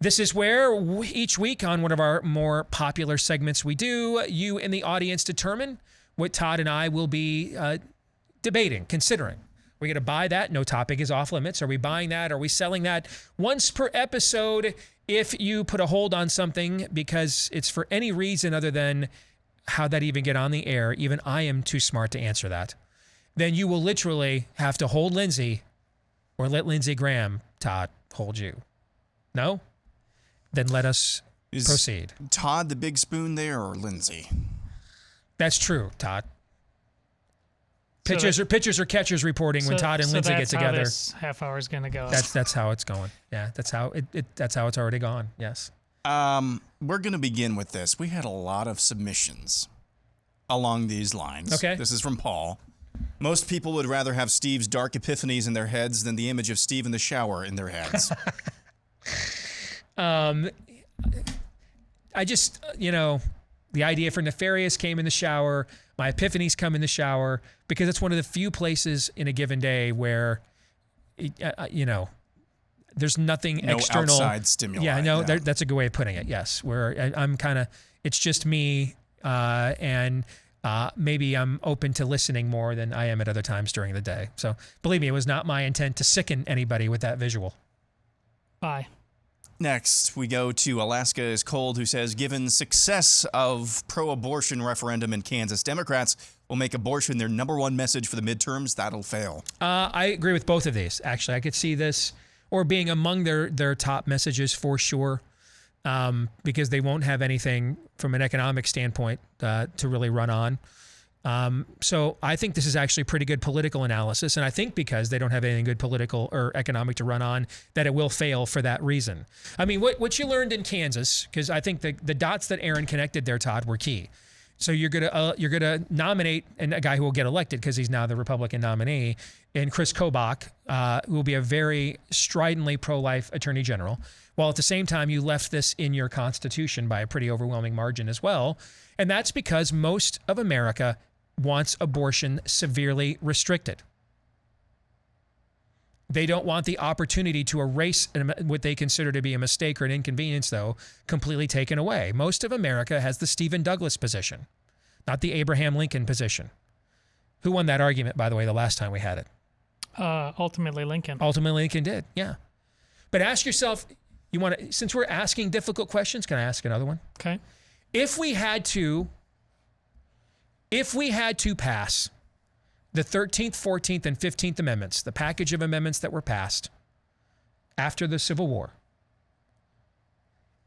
This is where each week on one of our more popular segments we do, you in the audience determine what Todd and I will be debating, considering. We're going to buy that. No topic is off limits. Are we buying that? Are we selling that? Once per episode, if you put a hold on something because it's for any reason other than how'd that even get on the air, even I am too smart to answer that, then you will literally have to hold Lindsay or let Lindsey Graham, Todd, hold you. No? Then let us proceed. Todd the big spoon there or Lindsay? That's true, Todd. Pitchers or catchers reporting when Todd and Lindsay get together. That's how this half hour is going to go. That's how it's going. Yeah, that's how it's already gone. Yes. We're going to begin with this. We had a lot of submissions along these lines. Okay. This is from Paul. Most people would rather have Steve's dark epiphanies in their heads than the image of Steve in the shower in their heads. I just, the idea for Nefarious came in the shower. My epiphanies come in the shower because it's one of the few places in a given day where, there's nothing no external. Outside stimuli. Yeah, no, that's a good way of putting it. Yes, where I'm kind of, it's just me, and maybe I'm open to listening more than I am at other times during the day. So believe me, it was not my intent to sicken anybody with that visual. Bye. Next, we go to Alaska is Cold, who says, given success of pro-abortion referendum in Kansas, Democrats will make abortion their #1 message for the midterms. That'll fail. I agree with both of these. Actually, I could see this or being among their top messages for sure, because they won't have anything from an economic standpoint to really run on. So I think this is actually pretty good political analysis, and I think because they don't have anything good political or economic to run on, that it will fail for that reason. I mean, what you learned in Kansas, because I think the dots that Aaron connected there, Todd, were key. So you're gonna nominate a guy who will get elected because he's now the Republican nominee, and Chris Kobach, who will be a very stridently pro-life attorney general, while at the same time you left this in your Constitution by a pretty overwhelming margin as well. And that's because most of America wants abortion severely restricted. They don't want the opportunity to erase what they consider to be a mistake or an inconvenience, though, completely taken away. Most of America has the Stephen Douglas position, not the Abraham Lincoln position. Who won that argument, by the way, the last time we had it? Ultimately Lincoln. Ultimately Lincoln did, yeah. But ask yourself, since we're asking difficult questions, can I ask another one? Okay. If we had to pass the 13th, 14th, and 15th Amendments, the package of amendments that were passed after the Civil War,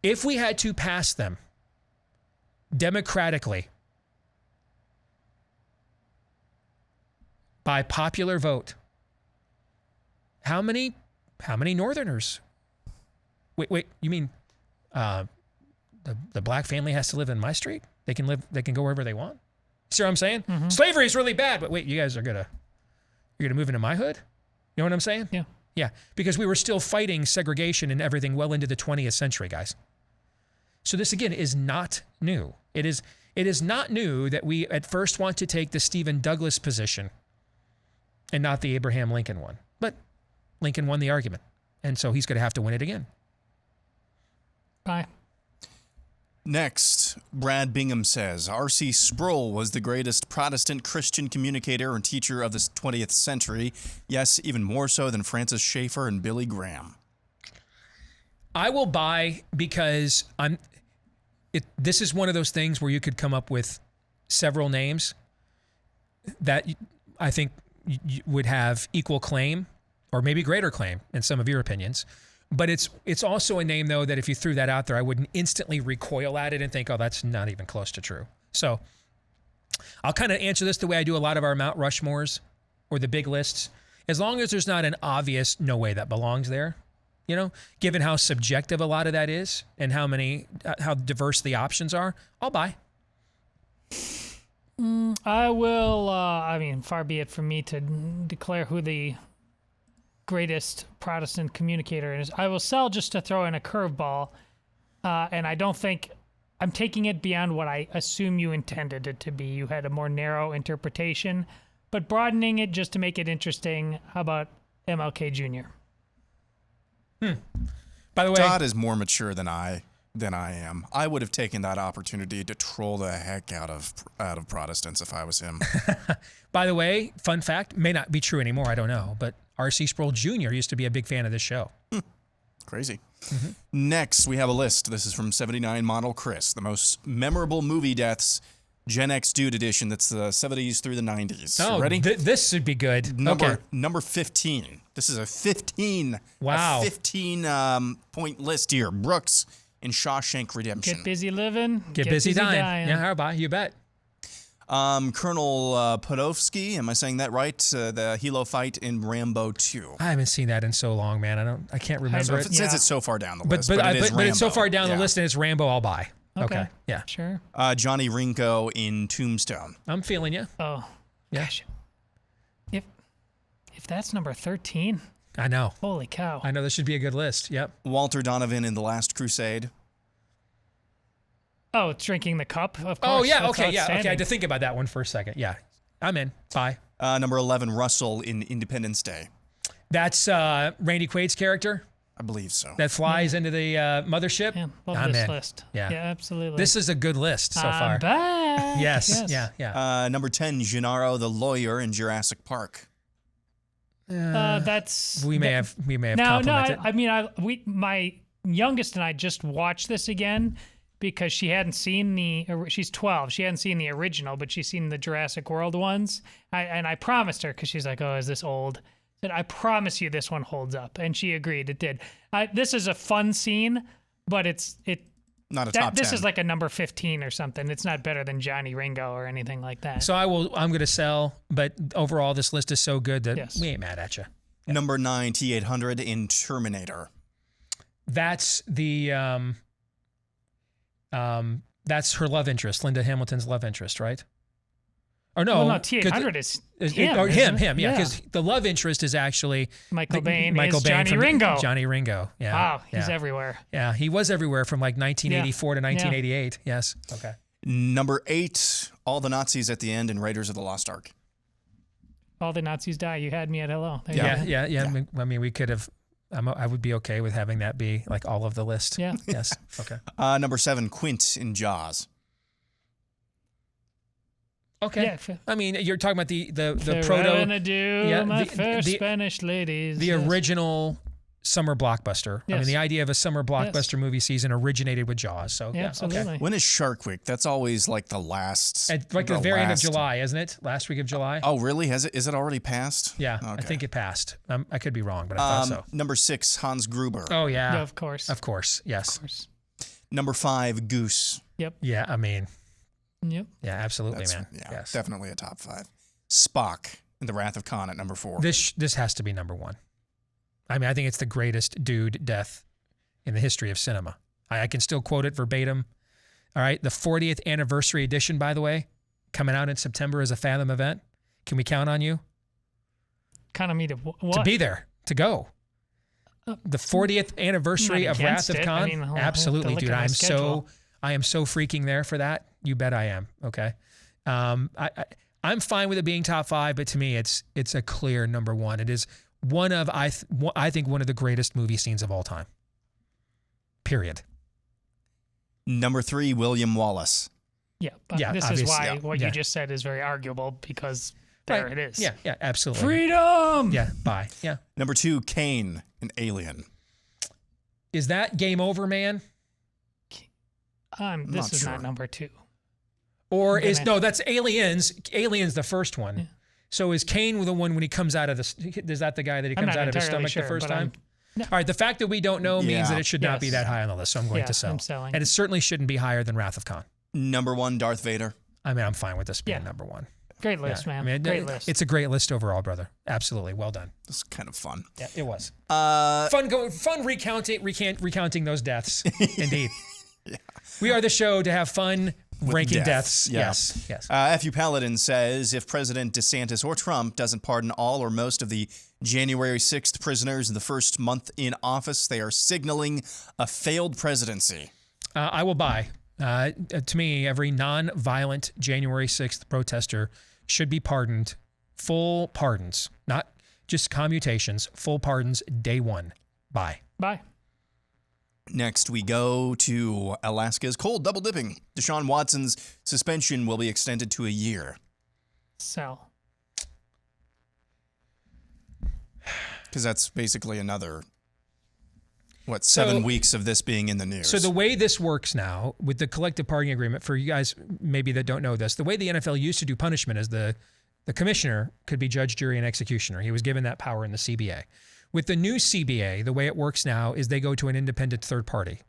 if we had to pass them democratically by popular vote, how many Northerners? Wait, you mean the black family has to live in my street? They can go wherever they want? See what I'm saying? Mm-hmm. Slavery is really bad, but wait, you're gonna move into my hood? You know what I'm saying? Yeah. Yeah, because we were still fighting segregation and everything well into the 20th century, guys. So this again is not new. It is not new that we at first want to take the Stephen Douglas position and not the Abraham Lincoln one. But Lincoln won the argument, and so he's going to have to win it again. Bye. Next, Brad Bingham says, R.C. Sproul was the greatest Protestant Christian communicator and teacher of the 20th century. Yes, even more so than Francis Schaeffer and Billy Graham. I will buy because this is one of those things where you could come up with several names that I think would have equal claim or maybe greater claim in some of your opinions. But it's also a name, though, that if you threw that out there, I wouldn't instantly recoil at it and think, oh, that's not even close to true. So I'll kind of answer this the way I do a lot of our Mount Rushmores or the big lists. As long as there's not an obvious no way that belongs there, given how subjective a lot of that is and how diverse the options are, I'll buy. I will, far be it from me to declare who the greatest Protestant communicator is. I will sell just to throw in a curveball, and I don't think I'm taking it beyond what I assume you intended it to be. You had a more narrow interpretation, but broadening it just to make it interesting. How about MLK Jr.? By the way, Todd is more mature than I am. I would have taken that opportunity to troll the heck out of Protestants if I was him. by the way, fun fact, may not be true anymore, I don't know, but R.C. Sproul Jr. used to be a big fan of this show. Crazy. Next, we have a list. This is from 79 Model Chris. The most memorable movie deaths, Gen X Dude Edition. That's the 70s through the 90s. Oh, Ready? This should be good. Okay. Number 15. This is a 15. Wow. A 15 point list here. Brooks in Shawshank Redemption. Get busy living. Get busy dying. Yeah, how about you bet. Colonel Podolsky, am I saying that right? The Hilo fight in Rambo 2. I haven't seen that in so long, man. I can't remember It it. says it's so far down the But list, but it's so Rambo. far down the Yeah. list and it's Rambo, I'll buy. Okay. Yeah. Sure. Johnny Ringo in Tombstone. I'm feeling you. Oh, Yeah. gosh. If that's number 13, I know. holy cow. I know this should be a good list. Yep. Walter Donovan in The Last Crusade. Oh, it's drinking the cup, of course. Oh, yeah. That's Okay. Yeah. Okay. I had to outstanding. think about that one for a second. Yeah. I'm in. Bye. Number 11, Russell in Independence Day. That's Randy Quaid's character I believe so. that flies into the mothership. Yeah, love I'm this in. list. Yeah. Absolutely. This is a good list so far. I'm back. Yes. Yeah. Number 10, Gennaro the lawyer in Jurassic Park. That's We may have no. complimented. I mean, my youngest and I just watched this again because she hadn't seen she's 12. She hadn't seen the original, but she's seen the Jurassic World ones. And I promised her because she's like, "Oh, is this old?" I said, "I promise you, this one holds up," and she agreed. It did. This is a fun scene, but Not a top 10. this is like a number 15 or something. It's not better than Johnny Ringo or anything like that. So I'm going to sell, but overall this list is so good that Yes. we ain't mad at you. Number 9, T-800 in Terminator. That's the that's her love interest, Linda Hamilton's love interest, right? Or no, well, no, T-800 is him. Or isn't him, it? yeah, because the love interest is actually Michael Bain Michael is Bain Johnny from Ringo. Johnny Ringo, yeah. Wow, he's yeah. everywhere. Yeah, he was everywhere from like 1984 to Yeah. 1988. Yes. Okay. Number 8, all the Nazis at the end in Raiders of the Lost Ark. All the Nazis die. You had me at hello. There you go. Yeah. I mean, we could have. I would be okay with having that be like all of the list. Yeah. Yes. Okay. Number 7, Quint in Jaws. Okay. Yeah, I mean, you're talking about the Farewell proto, and adieu, yeah, my the- fair the- Spanish ladies. the Yes. original summer blockbuster. I mean, Yes. the idea of a summer blockbuster movie season originated with Jaws. So Yeah, yeah, absolutely. When is Shark Week? That's always like the last. At like the very end of last- July, isn't it? Last week of July. Oh, really? Is it already passed? Yeah, I Okay. think it passed. I could be wrong, but I thought so. Number 6, Hans Gruber. Oh yeah, Yeah, of course. of course, yes, Of course. Number 5, Goose. Yep. yeah. I mean, Yep. yeah, absolutely, That's, man. yeah, Yes. definitely a top 5. Spock in The Wrath of Khan at number 4. This has to be number one. I mean, I think it's the greatest dude death in the history of cinema. I can still quote it verbatim. All right, the 40th anniversary edition, by the way, coming out in September as a Fathom event. Can we count on you Kind of me to what? to be there, to go? The 40th anniversary I'm of not Wrath of against it. Khan. I mean, I'll have to Absolutely, look dude. at my schedule. I am so freaking there for that. You bet I am. Okay. I'm fine with it being top 5, but to me, it's a clear number one. It is one of I think one of the greatest movie scenes of all time. Period. Number 3, William Wallace. Yeah. But Yeah, this is obviously, why yeah. what Yeah. you just said is very arguable because there Right. it is. Yeah, absolutely. Freedom. Yeah, bye. Yeah. Number 2, Kane in Alien. Is that Game Over, man? This Not is sure. not number 2. Or I'm is gonna- no? That's Aliens. Aliens, the first one. Yeah. So is Kane the one when he comes out of the? Is that the guy that he I'm comes not out of his entirely stomach sure, the first but time? No. All right. The fact that we don't know means Yeah. that it should not be Yes. that high on the list. So I'm going Yeah, to sell. I'm selling. And it certainly shouldn't be higher than Wrath of Khan. Number 1, Darth Vader. I mean, I'm fine with this being Yeah. number one. Great list, Yeah. man. I mean, Great list. It's a great list overall, brother. Absolutely, well done. This is kind of fun. Yeah, it was Uh, fun recounting those deaths. Indeed. We are the show to have fun ranking deaths. Yeah. Yes. F.U. Paladin says if President DeSantis or Trump doesn't pardon all or most of the January 6th prisoners in the first month in office, they are signaling a failed presidency. I will buy. To me, every non-violent January 6th protester should be pardoned. Full pardons, not just commutations. Full pardons day one. Buy. Bye. Next, we go to Alaska's cold double dipping. Deshaun Watson's suspension will be extended to a year. Sell. Because that's basically another, 7 weeks of this being in the news. So the way this works now with the collective bargaining agreement, for you guys maybe that don't know this, the way the NFL used to do punishment is the commissioner could be judge, jury, and executioner. He was given that power in the CBA. With the new CBA, the way it works now is they go to an independent third party.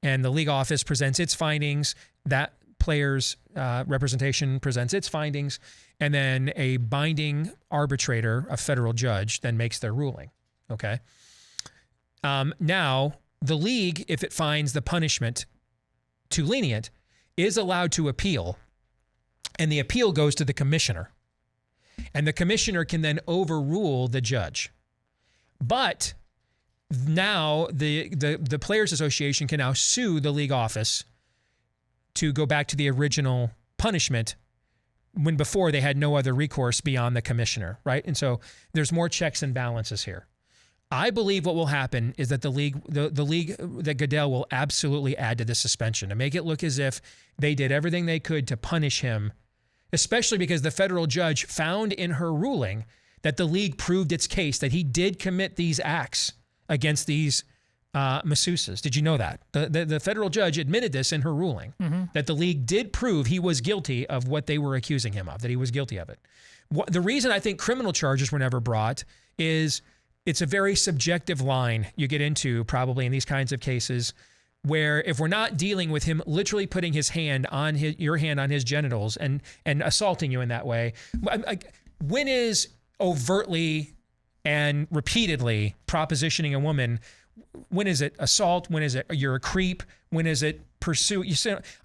And the league office presents its findings, that player's representation presents its findings, and then a binding arbitrator, a federal judge, then makes their ruling. Okay? Now, the league, if it finds the punishment too lenient, is allowed to appeal, and the appeal goes to the commissioner. And the commissioner can then overrule the judge. But now the Players Association can now sue the league office to go back to the original punishment when before they had no other recourse beyond the commissioner, right? And so there's more checks and balances here. I believe what will happen is that the league, that Goodell will absolutely add to the suspension to make it look as if they did everything they could to punish him, especially because the federal judge found in her ruling that the league proved its case that he did commit these acts against these masseuses. Did you know that? The federal judge admitted this in her ruling, that the league did prove he was guilty of what they were accusing him of, that he was guilty of it. The reason I think criminal charges were never brought is it's a very subjective line you get into probably in these kinds of cases where if we're not dealing with him literally putting his hand on your hand on his genitals and assaulting you in that way, when is overtly and repeatedly propositioning a woman, when is it assault? When is it you're a creep? When is it pursuit?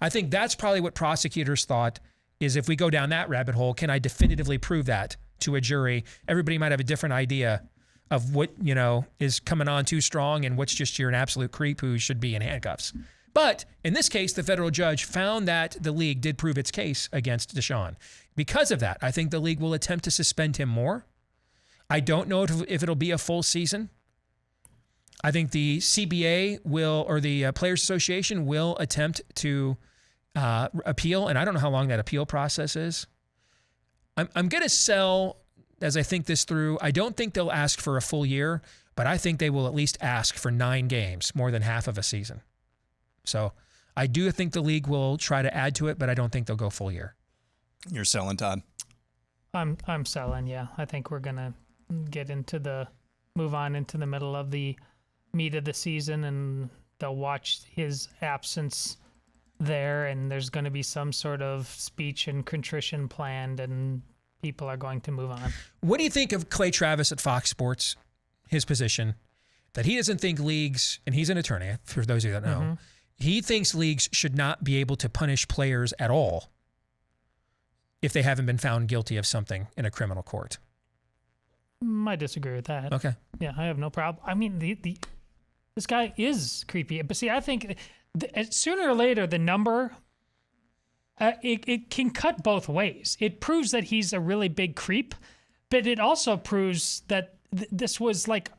I think that's probably what prosecutors thought is if we go down that rabbit hole, can I definitively prove that to a jury? Everybody might have a different idea of what, is coming on too strong and what's just you're an absolute creep who should be in handcuffs. But in this case, the federal judge found that the league did prove its case against Deshaun. Because of that, I think the league will attempt to suspend him more. I don't know if it'll be a full season. I think the CBA will, or the Players Association will attempt to appeal, and I don't know how long that appeal process is. I'm going to sell, as I think this through, I don't think they'll ask for a full year, but I think they will at least ask for 9 games, more than half of a season. So I do think the league will try to add to it, but I don't think they'll go full year. You're selling, Todd? I'm selling, yeah. I think we're going to move on into the middle of the meat of the season, and they'll watch his absence there, and there's going to be some sort of speech and contrition planned, and people are going to move on. What do you think of Clay Travis at Fox Sports, his position, that he doesn't think leagues, and he's an attorney, for those of you that know, he thinks leagues should not be able to punish players at all if they haven't been found guilty of something in a criminal court? I disagree with that. Okay. Yeah, I have no problem. I mean, this guy is creepy. But see, I think sooner or later, the number, it can cut both ways. It proves that he's a really big creep, but it also proves that this was like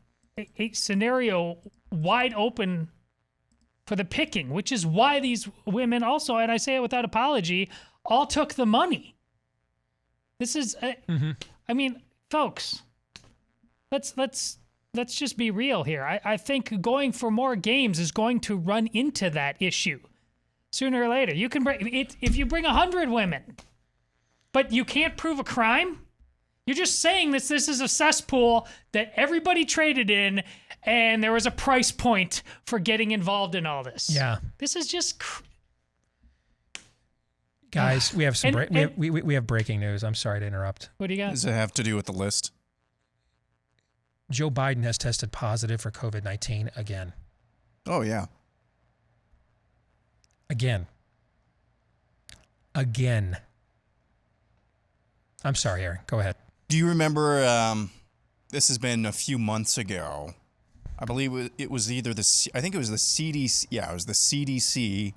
a scenario wide open for the picking, which is why these women also, and I say it without apology, all took the money. This is, I mean, folks, let's just be real here. I think going for more games is going to run into that issue sooner or later. You can bring it if you bring 100 women, but you can't prove a crime. You're just saying this is a cesspool that everybody traded in, and there was a price point for getting involved in all this. Yeah, this is just. Guys, we have we have breaking news. I'm sorry to interrupt. What do you got? Does it have to do with the list? Joe Biden has tested positive for COVID-19 again. Oh, yeah. Again. I'm sorry, Aaron. Go ahead. Do you remember, this has been a few months ago. I believe it was either I think it was the CDC. Yeah, it was the CDC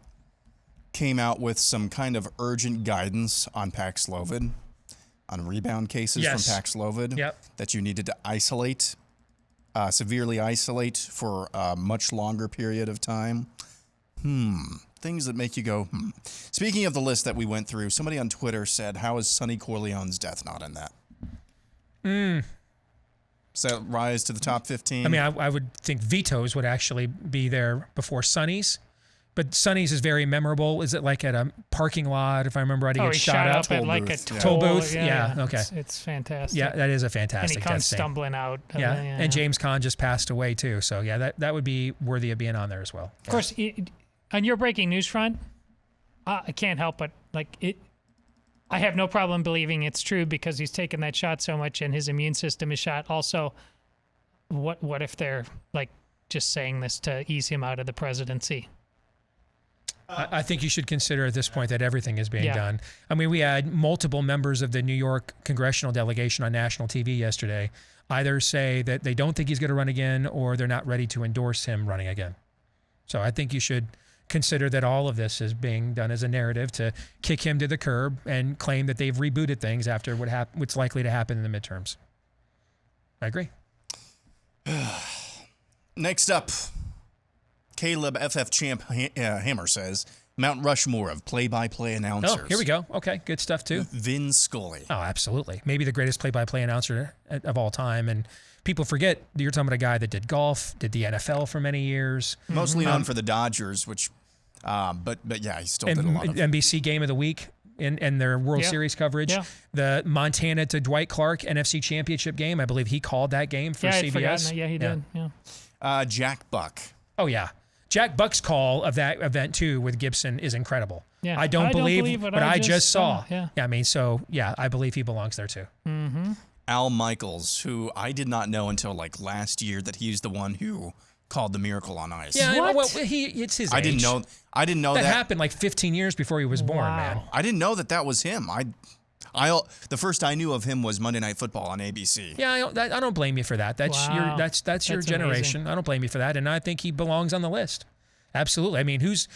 came out with some kind of urgent guidance on Paxlovid, on rebound cases from Paxlovid, that you needed to isolate severely isolate for a much longer period of time. Things that make you go, Speaking of the list that we went through, somebody on Twitter said, how is Sonny Corleone's death not in that? Does that rise to the top 15? I mean, I would think Vito's would actually be there before Sonny's. But Sonny's is very memorable. Is it like at a parking lot, if I remember right? He gets shot up out. at like a Toll booth. Yeah, okay. It's fantastic. Yeah, that is a fantastic And he comes death scene. stumbling out. Yeah, and James Caan just passed away too. So yeah, that would be worthy of being on there as well. Of course, on your breaking news front, I can't help but I have no problem believing it's true because he's taken that shot so much and his immune system is shot. Also, what if they're like just saying this to ease him out of the presidency? I think you should consider at this point that everything is being done. I mean, we had multiple members of the New York congressional delegation on national TV yesterday either say that they don't think he's going to run again or they're not ready to endorse him running again. So I think you should consider that all of this is being done as a narrative to kick him to the curb and claim that they've rebooted things after what's likely to happen in the midterms. I agree. Next up, Caleb FF Champ Hammer says, Mount Rushmore of play-by-play announcers. Oh, here we go. Okay, good stuff too. Vin Scully. Oh, absolutely. Maybe the greatest play-by-play announcer of all time. And people forget you're talking about a guy that did golf, did the NFL for many years. Mostly known for the Dodgers, which, but yeah, he still did a lot of NBC Game of the Week in their World Series coverage. Yeah. The Montana to Dwight Clark NFC Championship game. I believe he called that game for CBS. I'd forgotten that. Yeah, he did. Yeah. Jack Buck. Oh, yeah. Jack Buck's call of that event, too, with Gibson is incredible. Yeah. I don't believe what I just saw. Yeah. I mean, so, yeah, I believe he belongs there, too. Mm-hmm. Al Michaels, who I did not know until like last year that he's the one who called the Miracle on Ice. Yeah, What? well, it's his age. I didn't know that happened like 15 years before he was born, man. I didn't know that was him. The first I knew of him was Monday Night Football on ABC. Yeah, I don't blame you for that. That's your generation. Amazing. I don't blame you for that, and I think he belongs on the list. Absolutely. I mean, who's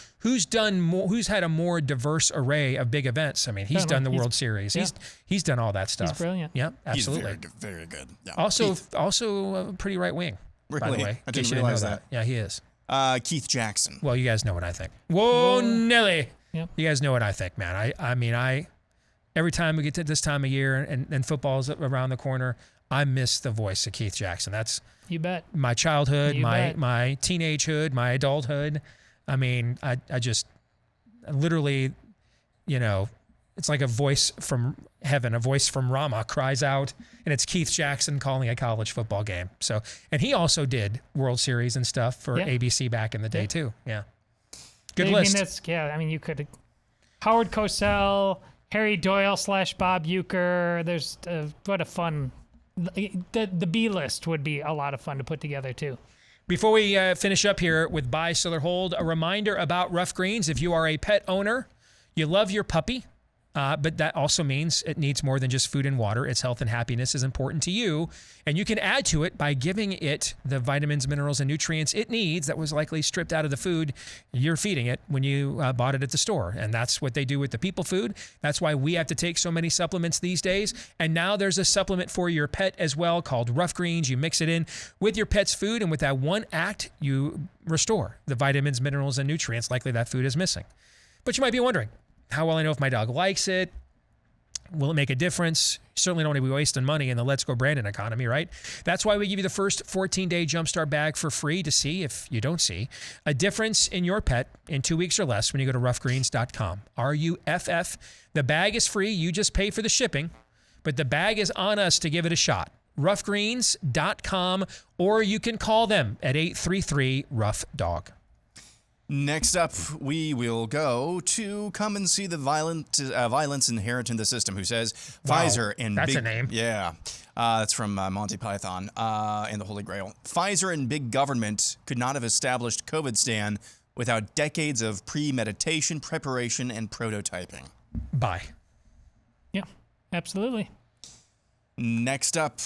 had a more diverse array of big events? I mean, he's done the World Series. Yeah. He's done all that stuff. He's brilliant. Yeah, absolutely. He's very good. Yeah. Also pretty right wing. Really? By the way, I didn't realize that. Yeah, he is. Keith Jackson. Well, you guys know what I think. Whoa, Nelly. Yep. You guys know what I think, man. I mean, every time we get to this time of year and football's around the corner, I miss the voice of Keith Jackson. That's You bet. my childhood, bet. my teenagehood, my adulthood. I mean, I just literally, it's like a voice from heaven, a voice from Rama cries out, and it's Keith Jackson calling a college football game. So, and he also did World Series and stuff for ABC back in the day too. Yeah. Good list. I mean, you could Howard Cosell, Harry Doyle / Bob Uecker. There's what a fun. The B list would be a lot of fun to put together too. Before we finish up here with Buy, Sell, or Hold, a reminder about Rough Greens. If you are a pet owner, you love your puppy, but that also means it needs more than just food and water. Its health and happiness is important to you, and you can add to it by giving it the vitamins, minerals, and nutrients it needs that was likely stripped out of the food you're feeding it when you bought it at the store. And that's what they do with the people food. That's why we have to take so many supplements these days. And now there's a supplement for your pet as well called Rough Greens. You mix it in with your pet's food, and with that one act, you restore the vitamins, minerals, and nutrients likely that food is missing. But you might be wondering, how will I know if my dog likes it? Will it make a difference? Certainly don't want to be wasting money in the Let's Go Brandon economy, right? That's why we give you the first 14-day Jumpstart bag for free to see, if you don't see, a difference in your pet in 2 weeks or less when you go to roughgreens.com. RUFF. The bag is free. You just pay for the shipping, but the bag is on us to give it a shot. Roughgreens.com, or you can call them at 833-ROUGH-DOG. Next up, we will go to Come and See the Violence Inherent in the System, who says Pfizer and that's a name. Yeah, that's from Monty Python and the Holy Grail. Pfizer and big government could not have established Covidstan without decades of premeditation, preparation, and prototyping. Bye. Yeah, absolutely. Next up,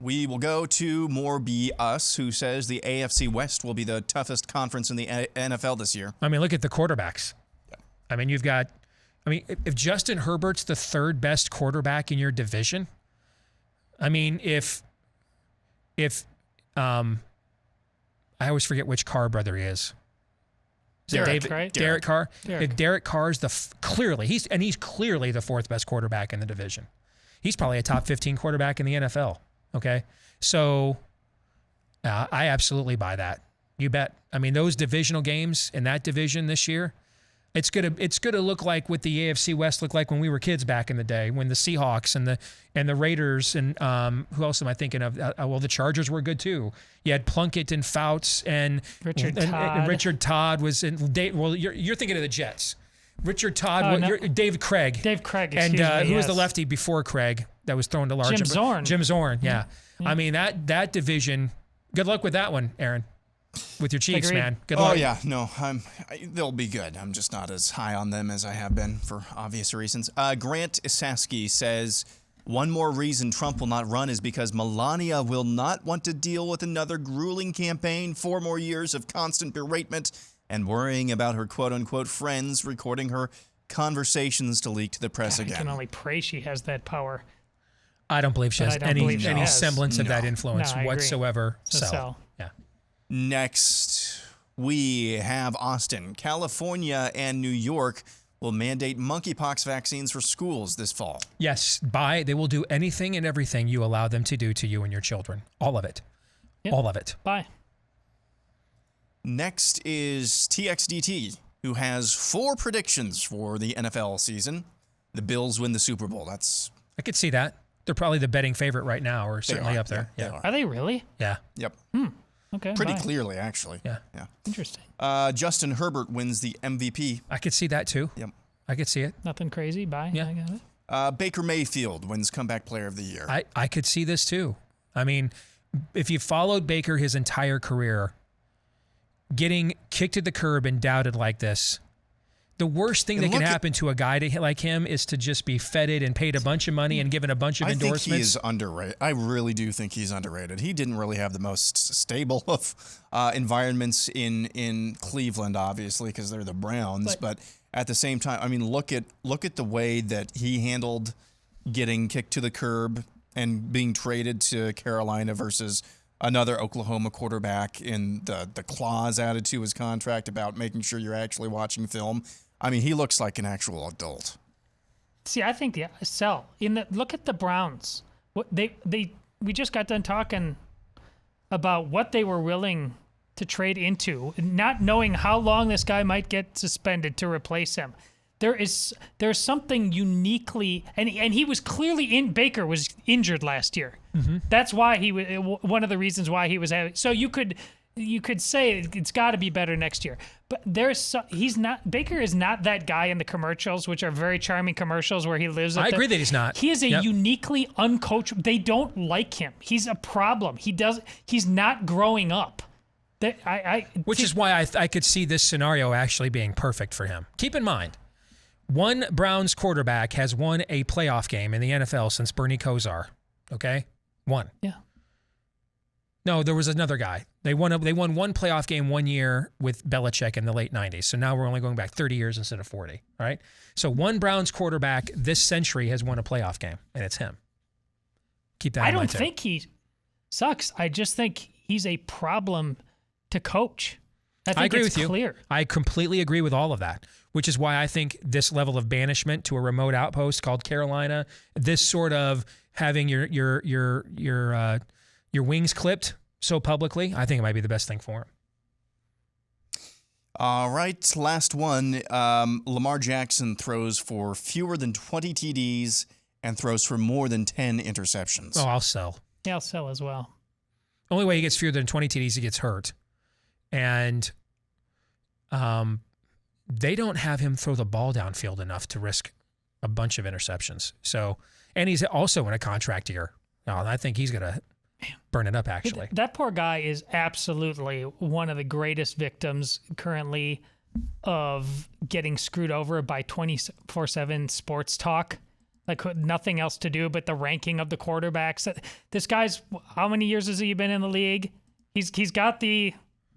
we will go to More Be Us, who says the AFC West will be the toughest conference in the NFL this year. I mean, look at the quarterbacks. Yeah. I mean, if Justin Herbert's the third best quarterback in your division, I mean, if I always forget which Carr brother he is. Derek, right? Derek Carr. Derek. Derek Carr's clearly he's clearly the fourth best quarterback in the division. He's probably a top 15 quarterback in the NFL. Okay, so I absolutely buy that. You bet. I mean, those divisional games in that division this year, it's gonna look like what the AFC West looked like when we were kids back in the day, when the Seahawks and the Raiders and who else am I thinking of? Well, the Chargers were good too. You had Plunkett and Fouts and Richard Todd. And Richard Todd was in. Well, you're thinking of the Jets. Richard Todd, Dave Craig. Dave Craig, and excuse me, who was the yes. lefty before Craig that was thrown to large? Jim Zorn. Jim Zorn, yeah. I mean that division. Good luck with that one, Aaron. With your Chiefs, Agreed. man. Good luck. Oh yeah, no, they'll be good. I'm just not as high on them as I have been for obvious reasons. Grant Isaski says, one more reason Trump will not run is because Melania will not want to deal with another grueling campaign, 4 more years of constant beratement, and worrying about her quote-unquote friends recording her conversations to leak to the press I again. can only pray she has that power. I don't believe she has any semblance of that No, influence I agree. whatsoever. So. Yeah. Next, we have Austin. California and New York will mandate monkeypox vaccines for schools this fall. Yes, they will do anything and everything you allow them to do to you and your children. All of it. Yep. All of it. Bye. Next is TXDT, who has 4 predictions for the NFL season. The Bills win the Super Bowl. I could see that. They're probably the betting favorite right now, or certainly up there. Yeah. Yeah. Are they really? Yeah. Yep. Okay. Pretty bye. clearly, actually. Yeah. Interesting. Justin Herbert wins the MVP. I could see that too. Yep. I could see it. Nothing crazy. Bye. Yeah. I got it. Baker Mayfield wins Comeback Player of the Year. I could see this too. I mean, if you followed Baker his entire career, getting kicked to the curb and doubted like this, the worst thing that can happen to a guy like him is to just be feted and paid a bunch of money and given a bunch of endorsements. I think he is underrated. I really do think he's underrated. He didn't really have the most stable of environments in Cleveland, obviously, because they're the Browns. But at the same time, I mean, look at the way that he handled getting kicked to the curb and being traded to Carolina versus another Oklahoma quarterback, in the clause added to his contract about making sure you're actually watching film. I mean, he looks like an actual adult. See, I think look at the Browns. What we just got done talking about what they were willing to trade into, not knowing how long this guy might get suspended to replace him. There's something uniquely, and he was clearly Baker was injured last year. Mm-hmm. That's why he was one of the reasons why he was having. So you could say it's got to be better next year, but Baker is not that guy in the commercials, which are very charming commercials where he lives. I agree that he's not. He is a uniquely uncoachable. They don't like him. He's a problem. He's not growing up. Which is why I could see this scenario actually being perfect for him. Keep in mind, one Browns quarterback has won a playoff game in the NFL since Bernie Kosar. Okay? One. Yeah. No, there was another guy. They won one playoff game 1 year with Belichick in the late 90s. So now we're only going back 30 years instead of 40. All right? So one Browns quarterback this century has won a playoff game, and it's him. Keep that in mind, too. I don't think he sucks. I just think he's a problem to coach. I agree it's with clear. you. I completely agree with all of that, which is why I think this level of banishment to a remote outpost called Carolina, this sort of having your wings clipped so publicly, I think it might be the best thing for him. All right, last one. Lamar Jackson throws for fewer than 20 TDs and throws for more than 10 interceptions. Oh, I'll sell. Yeah, I'll sell as well. Only way he gets fewer than 20 TDs, he gets hurt. And they don't have him throw the ball downfield enough to risk a bunch of interceptions. So, and he's also in a contract year. No, I think he's going to burn it up, actually. That poor guy is absolutely one of the greatest victims currently of getting screwed over by 24/7 sports talk. Like nothing else to do but the ranking of the quarterbacks. This guy's, how many years has he been in the league? He's got the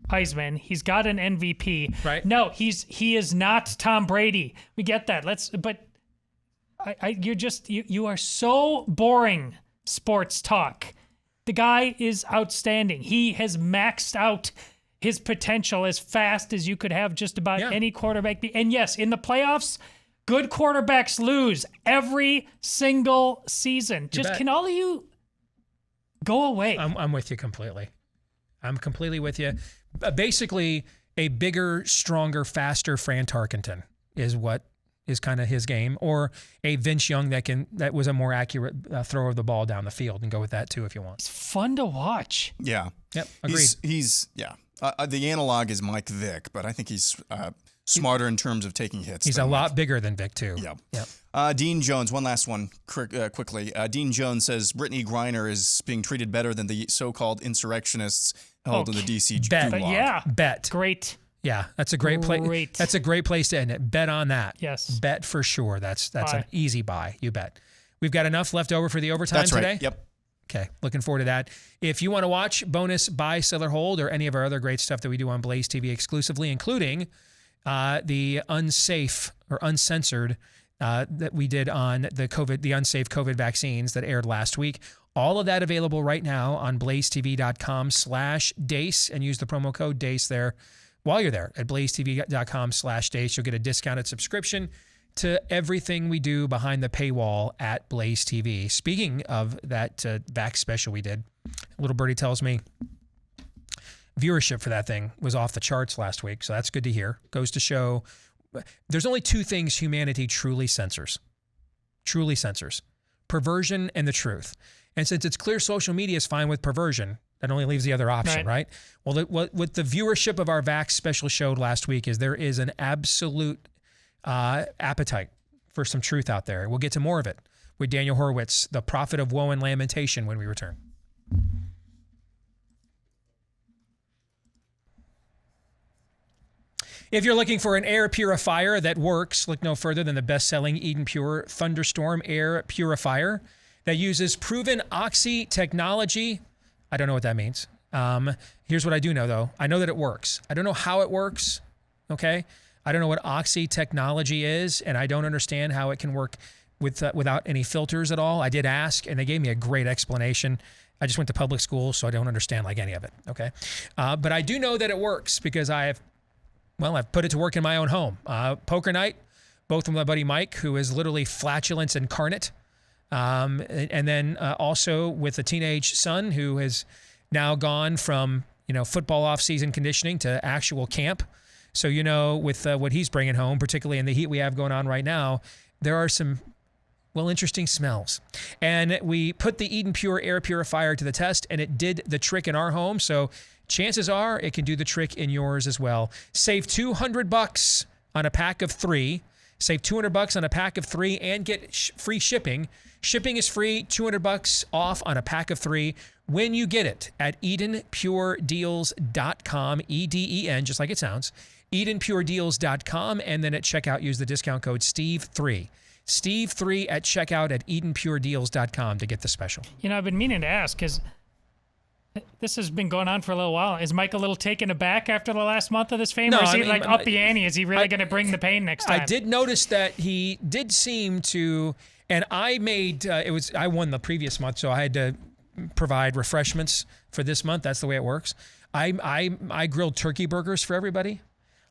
Heisman. He's got an MVP. Right. No, he is not Tom Brady. We get that. You are so boring, sports talk. The guy is outstanding. He has maxed out his potential as fast as you could have just about any quarterback. And yes, in the playoffs, good quarterbacks lose every single season. Can all of you go away? I'm with you completely. I'm completely with you. Basically, a bigger, stronger, faster Fran Tarkenton is what is kind of his game, or a Vince Young that was a more accurate thrower of the ball down the field, and go with that too if you want. It's fun to watch. Yeah. Yep. Agreed. He's the analog is Mike Vick, but I think he's smarter in terms of taking hits. He's a lot bigger than Vic too. Yeah. Yep. Dean Jones, one last one quickly. Dean Jones says Brittany Griner is being treated better than the so-called insurrectionists held in the D.C. gulag. Yeah. Bet. Great. Yeah, that's a great place. That's a great place to end it. Bet on that. Yes. Bet for sure. That's an easy buy. You bet. We've got enough left over for the overtime That's right. today? Yep. Okay, looking forward to that. If you want to watch bonus buy, sell, or hold, or any of our other great stuff that we do on Blaze TV exclusively, including the unsafe or uncensored that we did on the unsafe COVID vaccines that aired last week, all of that available right now on blazetv.com/Deace, and use the promo code Deace there. While you're there at blazetv.com/Deace, you'll get a discounted subscription to everything we do behind the paywall at Blaze TV. Speaking of that back special we did, little birdie tells me viewership for that thing was off the charts last week, so that's good to hear. Goes to show there's only two things humanity truly censors. Perversion and the truth. And since it's clear social media is fine with perversion, that only leaves the other option, right? Well, what the viewership of our Vax special showed last week is there is an absolute appetite for some truth out there. We'll get to more of it with Daniel Horowitz, the prophet of woe and lamentation, when we return. If you're looking for an air purifier that works, look no further than the best-selling Eden Pure Thunderstorm Air Purifier that uses proven Oxy technology. I don't know what that means. Here's what I do know, though. I know that it works. I don't know how it works, okay? I don't know what Oxy technology is, and I don't understand how it can work without any filters at all. I did ask, and they gave me a great explanation. I just went to public school, so I don't understand like any of it, okay? But I do know that it works because I've put it to work in my own home. Poker night, both with my buddy Mike, who is literally flatulence incarnate, and then also with a teenage son who has now gone from football off-season conditioning to actual camp. So with what he's bringing home, particularly in the heat we have going on right now, there are some interesting smells. And we put the Eden Pure Air Purifier to the test, and it did the trick in our home. So chances are it can do the trick in yours as well. Save $200 on a pack of 3. Save $200 on a pack of 3 and get free shipping. Shipping is free, $200 off on a pack of 3 when you get it at EdenPureDeals.com, EDEN, just like it sounds, EdenPureDeals.com, and then at checkout use the discount code STEVE3. STEVE3 at checkout at EdenPureDeals.com to get the special. I've been meaning to ask because this has been going on for a little while. Is Mike a little taken aback after the last month of this fame? No, or is he up the ante? Is he really going to bring the pain next time? I did notice that he did seem to, and I made, I won the previous month, so I had to provide refreshments for this month. That's the way it works. I grilled turkey burgers for everybody.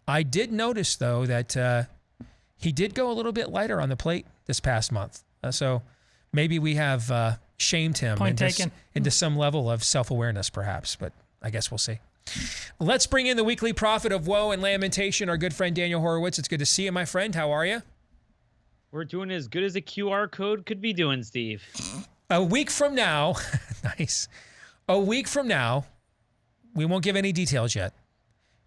I did notice, though, that he did go a little bit lighter on the plate this past month. So maybe we have shamed him into some level of self-awareness, perhaps, but I guess we'll see. Let's bring in the weekly prophet of woe and lamentation, our good friend Daniel Horowitz. It's good to see you, my friend. How are you? We're doing as good as a QR code could be doing, Steve. A week from now, nice. A week from now, we won't give any details yet,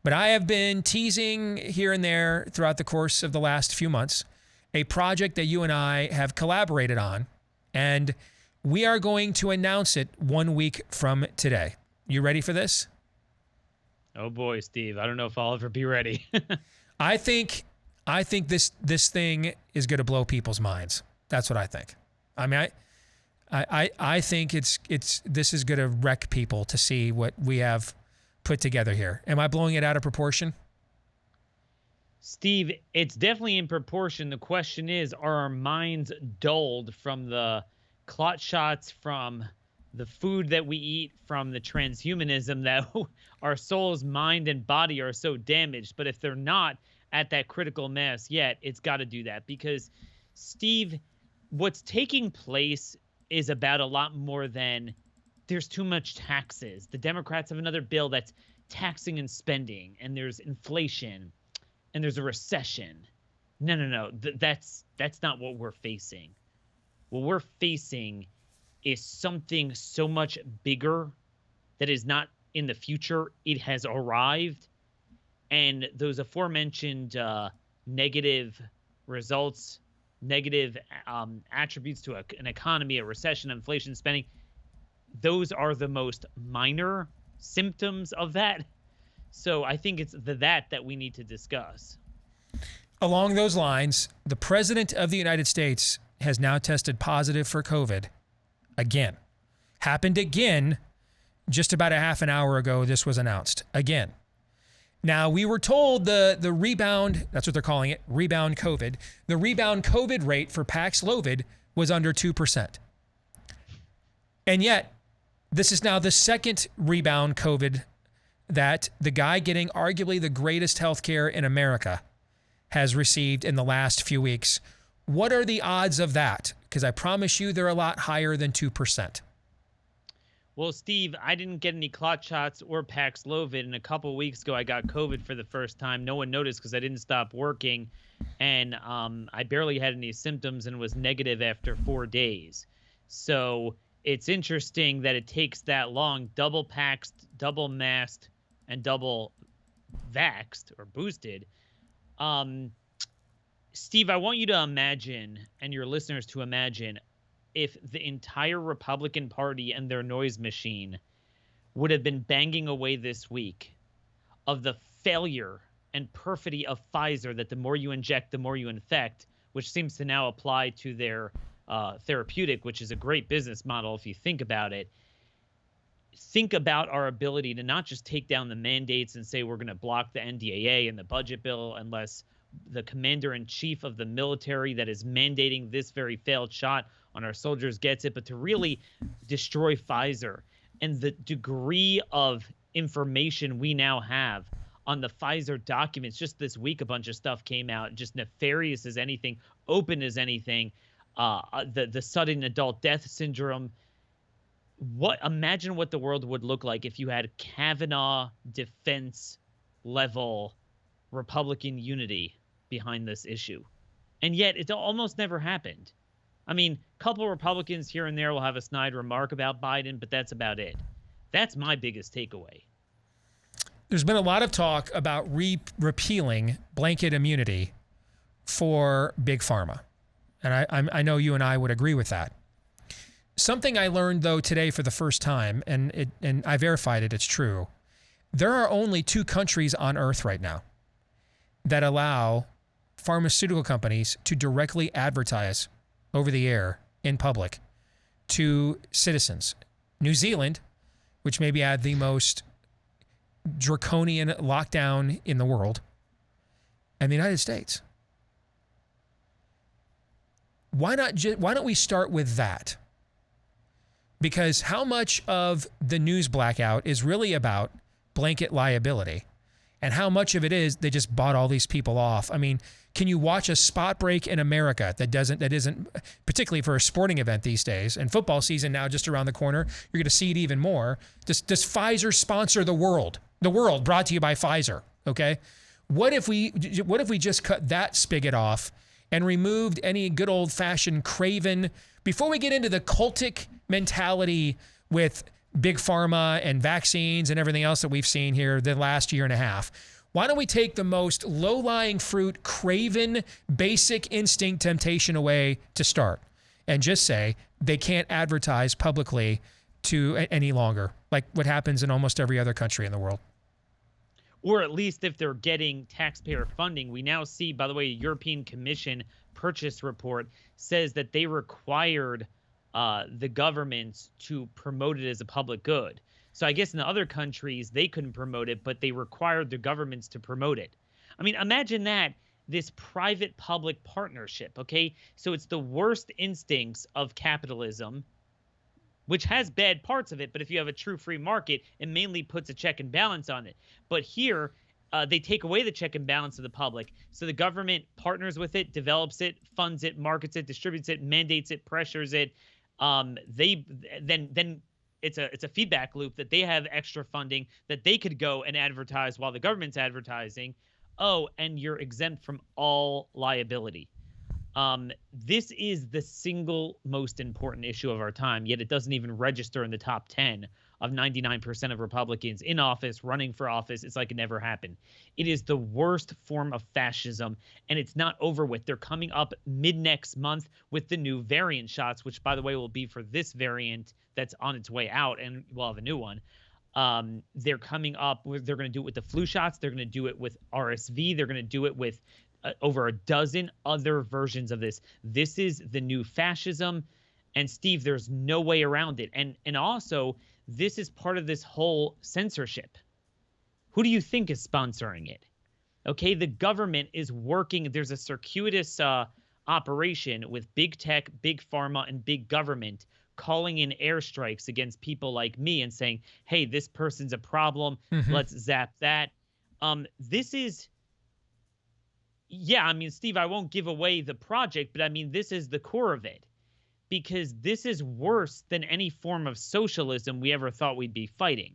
but I have been teasing here and there throughout the course of the last few months a project that you and I have collaborated on, and we are going to announce it 1 week from today. You ready for this? Oh boy, Steve. I don't know if I'll ever be ready. I think this thing is going to blow people's minds. That's what I think. I mean, I think this is going to wreck people to see what we have put together here. Am I blowing it out of proportion? Steve, it's definitely in proportion. The question is, are our minds dulled from the clot shots from the food that we eat, from the transhumanism that our souls, mind, and body are so damaged. But if they're not at that critical mass yet, it's got to do that. Because, Steve, what's taking place is about a lot more than there's too much taxes. The Democrats have another bill that's taxing and spending, and there's inflation, and there's a recession. No. That's not what we're facing. What we're facing is something so much bigger that is not in the future. It has arrived. And those aforementioned negative results, negative attributes to an economy, a recession, inflation, spending, those are the most minor symptoms of that. So I think it's that we need to discuss. Along those lines, the President of the United States has now tested positive for COVID again. Happened again just about a half an hour ago. This was announced again. Now, we were told the rebound, that's what they're calling it, rebound COVID. The rebound COVID rate for Paxlovid was under 2%. And yet, this is now the second rebound COVID that the guy getting arguably the greatest healthcare in America has received in the last few weeks. What are the odds of that? Because I promise you they're a lot higher than 2%. Well, Steve, I didn't get any clot shots or Paxlovid, and a couple weeks ago I got COVID for the first time. No one noticed because I didn't stop working, and I barely had any symptoms and was negative after 4 days. So it's interesting that it takes that long, double paxed, double masked, and double vaxxed or boosted. Steve, I want you to imagine, and your listeners to imagine, if the entire Republican Party and their noise machine would have been banging away this week of the failure and perfidy of Pfizer, that the more you inject, the more you infect, which seems to now apply to their therapeutic, which is a great business model if you think about it. Think about our ability to not just take down the mandates and say we're going to block the NDAA and the budget bill unless the commander-in-chief of the military that is mandating this very failed shot on our soldiers gets it, but to really destroy Pfizer. And the degree of information we now have on the Pfizer documents, just this week a bunch of stuff came out, just nefarious as anything, open as anything, the sudden adult death syndrome. Imagine what the world would look like if you had Kavanaugh defense level Republican unity behind this issue. And yet it almost never happened. I mean, a couple of Republicans here and there will have a snide remark about Biden, but that's about it. That's my biggest takeaway. There's been a lot of talk about repealing blanket immunity for Big Pharma. And I know you and I would agree with that. Something I learned, though, today for the first time, and I verified it, it's true. There are only 2 countries on Earth right now that allow pharmaceutical companies to directly advertise over the air in public to citizens. New Zealand, which maybe had the most draconian lockdown in the world, and the United States. Why don't we start with that? Because how much of the news blackout is really about blanket liability, and how much of it is they just bought all these people off? I mean, can you watch a spot break in America that isn't, particularly for a sporting event these days, and football season now just around the corner, you're going to see it even more. Does Pfizer sponsor the world? The world, brought to you by Pfizer, okay? What if we just cut that spigot off and removed any good old-fashioned craven, before we get into the cultic mentality with big pharma and vaccines and everything else that we've seen here the last year and a half? Why don't we take the most low-lying fruit, craven, basic instinct temptation away to start, and just say they can't advertise publicly to any longer, like what happens in almost every other country in the world? Or at least if they're getting taxpayer funding. We now see, by the way, European Commission purchase report says that they required the governments to promote it as a public good. So I guess in the other countries, they couldn't promote it, but they required the governments to promote it. I mean, imagine that, this private-public partnership, okay? So it's the worst instincts of capitalism which has bad parts of it. But if you have a true free market, it mainly puts a check and balance on it. But here, they take away the check and balance of the public. So the government partners with it, develops it, funds it, markets it, distributes it, mandates it, pressures it. They then it's a feedback loop that they have extra funding that they could go and advertise while the government's advertising. Oh, and you're exempt from all liability. This is the single most important issue of our time, yet it doesn't even register in the top 10 of 99% of Republicans in office, running for office. It's like it never happened. It is the worst form of fascism, and it's not over with. They're coming up mid-next month with the new variant shots, which, by the way, will be for this variant that's on its way out, and we'll have a new one. They're coming up with, they're going to do it with the flu shots. They're going to do it with RSV. They're going to do it with over a dozen other versions of this. This is the new fascism. And Steve, there's no way around it. And also, this is part of this whole censorship. Who do you think is sponsoring it? Okay, the government is working. There's a circuitous operation with big tech, big pharma, and big government calling in airstrikes against people like me and saying, hey, this person's a problem. Let's zap that. This is, yeah, I mean, Steve, I won't give away the project, but I mean, this is the core of it, because this is worse than any form of socialism we ever thought we'd be fighting.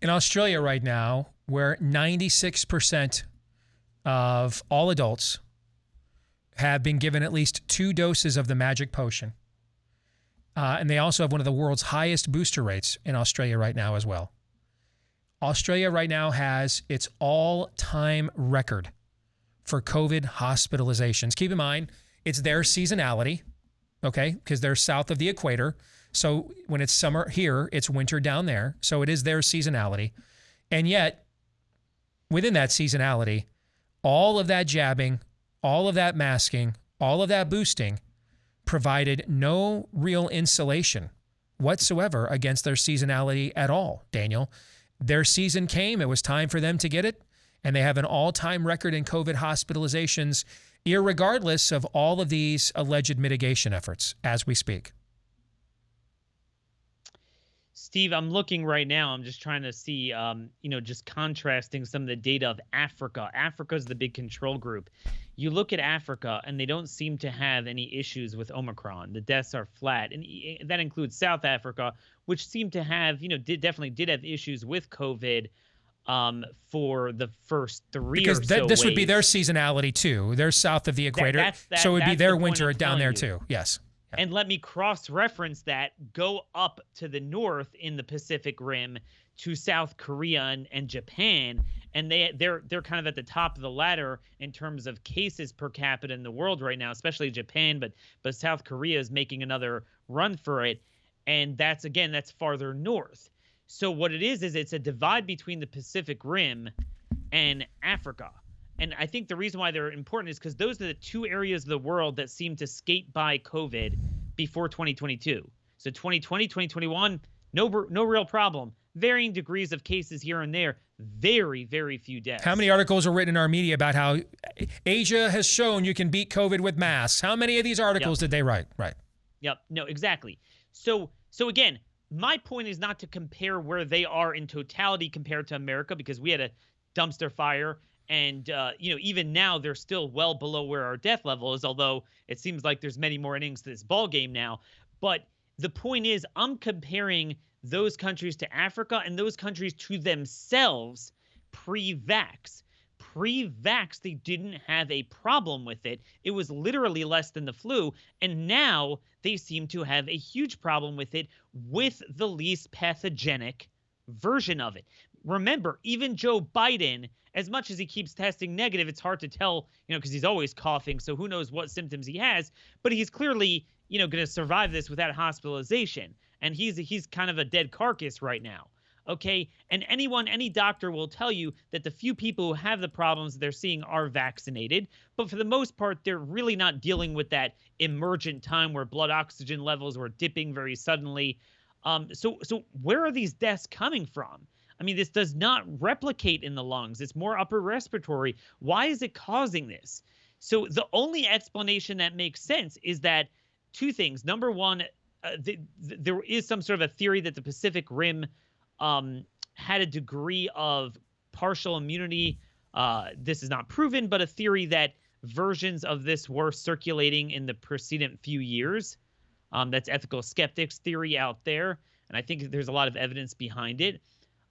In Australia right now, where 96% of all adults have been given at least 2 doses of the magic potion. And they also have one of the world's highest booster rates in Australia right now as well. Australia right now has its all-time record for COVID hospitalizations. Keep in mind, it's their seasonality, okay, because they're south of the equator. So when it's summer here, it's winter down there. So it is their seasonality. And yet, within that seasonality, all of that jabbing, all of that masking, all of that boosting provided no real insulation whatsoever against their seasonality at all, Daniel. Their season came. It was time for them to get it. And they have an all-time record in COVID hospitalizations, irregardless of all of these alleged mitigation efforts as we speak. Steve, I'm looking right now. I'm just trying to see, just contrasting some of the data of Africa. Africa is the big control group. You look at Africa, and they don't seem to have any issues with Omicron. The deaths are flat, and that includes South Africa, which seemed to have, definitely did have issues with COVID for the first 3 because or so this would be waves. their seasonality too. They're south of the equator, so it would be their winter down there too. Yes. And let me cross-reference that, go up to the north in the Pacific Rim to South Korea and Japan, and they're kind of at the top of the ladder in terms of cases per capita in the world right now, especially Japan, but South Korea is making another run for it, and that's farther north. So what it is it's a divide between the Pacific Rim and Africa. And I think the reason why they're important is because those are the 2 areas of the world that seem to skate by COVID before 2022. So 2020, 2021, no real problem. Varying degrees of cases here and there, very, very few deaths. How many articles are written in our media about how Asia has shown you can beat COVID with masks? How many of these articles did they write? Right. Yep. No, exactly. So again, my point is not to compare where they are in totality compared to America, because we had a dumpster fire. And, even now they're still well below where our death level is, although it seems like there's many more innings to this ball game now. But the point is, I'm comparing those countries to Africa and those countries to themselves pre-vax. Pre-vax, they didn't have a problem with it. It was literally less than the flu. And now they seem to have a huge problem with it, with the least pathogenic version of it. Remember, even Joe Biden, as much as he keeps testing negative, it's hard to tell, because he's always coughing, so who knows what symptoms he has, but he's clearly, going to survive this without hospitalization. And he's kind of a dead carcass right now. Okay. And any doctor will tell you that the few people who have the problems they're seeing are vaccinated, but for the most part, they're really not dealing with that emergent time where blood oxygen levels were dipping very suddenly. So where are these deaths coming from? I mean, this does not replicate in the lungs. It's more upper respiratory. Why is it causing this? So the only explanation that makes sense is that 2 things. Number one, there is some sort of a theory that the Pacific Rim had a degree of partial immunity. This is not proven, but a theory that versions of this were circulating in the precedent few years. That's ethical skeptics theory out there, and I think there's a lot of evidence behind it.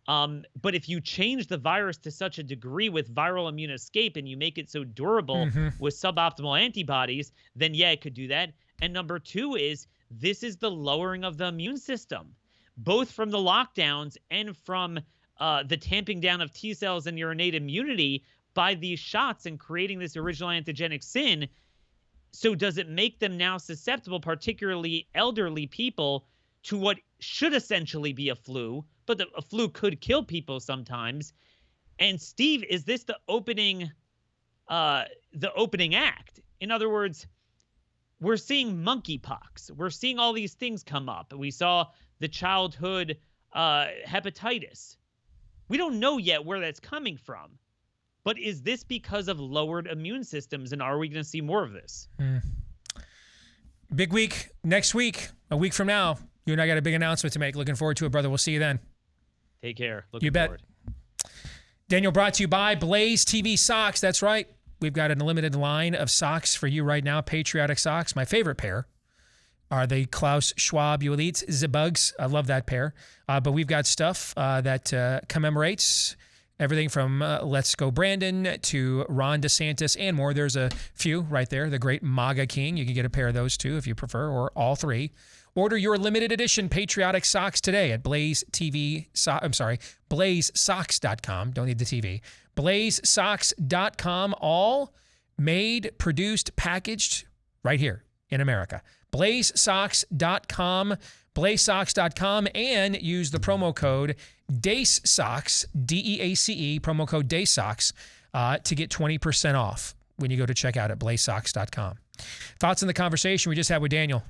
But if you change the virus to such a degree with viral immune escape and you make it so durable with suboptimal antibodies, then yeah, it could do that. And number two is this is the lowering of the immune system, both from the lockdowns and from the tamping down of T cells and your innate immunity by these shots and creating this original antigenic sin. So does it make them now susceptible, particularly elderly people, to what should essentially be a flu, but a flu could kill people sometimes? And Steve, is this the opening act? In other words, we're seeing monkeypox. We're seeing all these things come up. We saw the childhood hepatitis. We don't know yet where that's coming from. But is this because of lowered immune systems, and are we going to see more of this? Big week next week, a week from now. You and I got a big announcement to make. Looking forward to it, brother. We'll see you then. Take care. Looking you bet. Forward. Daniel, brought to you by BlazeTV Socks. That's right. We've got an unlimited line of socks for you right now. Patriotic socks. My favorite pair are the Klaus Schwab Elite Zibugs. I love that pair. But we've got stuff that commemorates everything from Let's Go Brandon to Ron DeSantis and more. There's a few right there. The great MAGA King. You can get a pair of those too if you prefer, or all three. Order your limited edition patriotic socks today at blazesocks.com. Don't need the TV. blazesocks.com. All made, produced, packaged right here in America. blazesocks.com. blazesocks.com, and use the promo code DACESOCKS, DEACE, promo code DACESOCKS, to get 20% off when you go to check out at blazesocks.com. Thoughts on the conversation we just had with Daniel?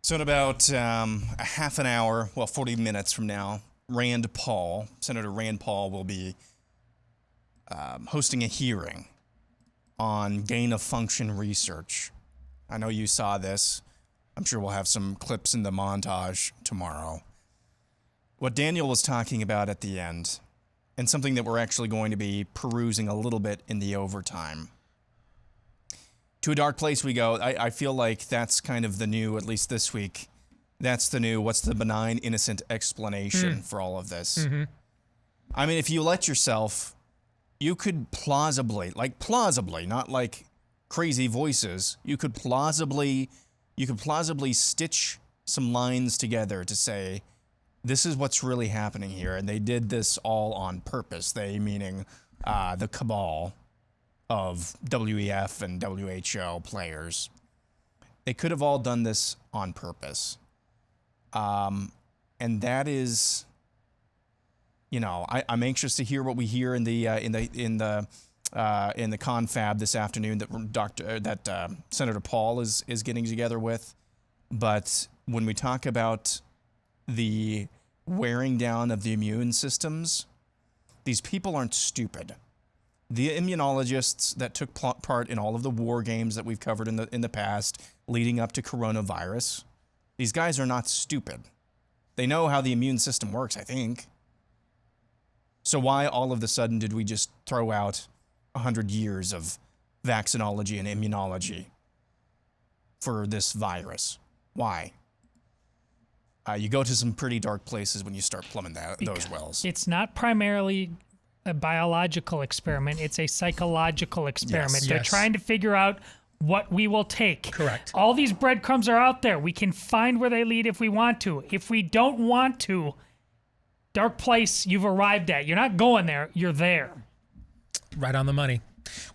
So in about a half an hour, 40 minutes from now, Senator Rand Paul will be hosting a hearing on gain-of-function research. I know you saw this. I'm sure we'll have some clips in the montage tomorrow. What Daniel was talking about at the end, and something that we're actually going to be perusing a little bit in the overtime. To a dark place we go. I feel like that's kind of the new, at least this week, that's the new, what's the benign, innocent explanation for all of this? Mm-hmm. I mean, if you let yourself, you could plausibly, not like crazy voices, you could plausibly stitch some lines together to say, this is what's really happening here. And they did this all on purpose. They, meaning the cabal of WEF and WHO players. They could have all done this on purpose. And that is, I'm anxious to hear what we hear in the confab this afternoon that Senator Paul is getting together with. But when we talk about the wearing down of the immune systems, these people aren't stupid. The immunologists that took part in all of the war games that we've covered in the past leading up to coronavirus, these guys are not stupid. They know how the immune system works, I think. So why all of a sudden did we just throw out 100 years of vaccinology and immunology for this virus? Why? You go to some pretty dark places when you start plumbing those wells. It's not primarily a biological experiment. It's a psychological experiment. Yes. They're Yes. trying to figure out what we will take. Correct. All these breadcrumbs are out there. We can find where they lead if we want to. If we don't want to, dark place you've arrived at. You're not going there. You're there. Right on the money.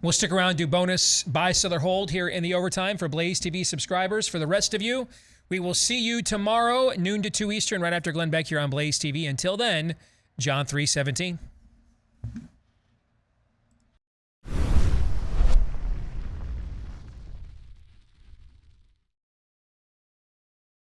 We'll stick around, do bonus buy, sell, or hold here in the overtime for Blaze TV subscribers. For the rest of you, we will see you tomorrow, noon to 2 Eastern, right after Glenn Beck here on Blaze TV. Until then, John 3:17.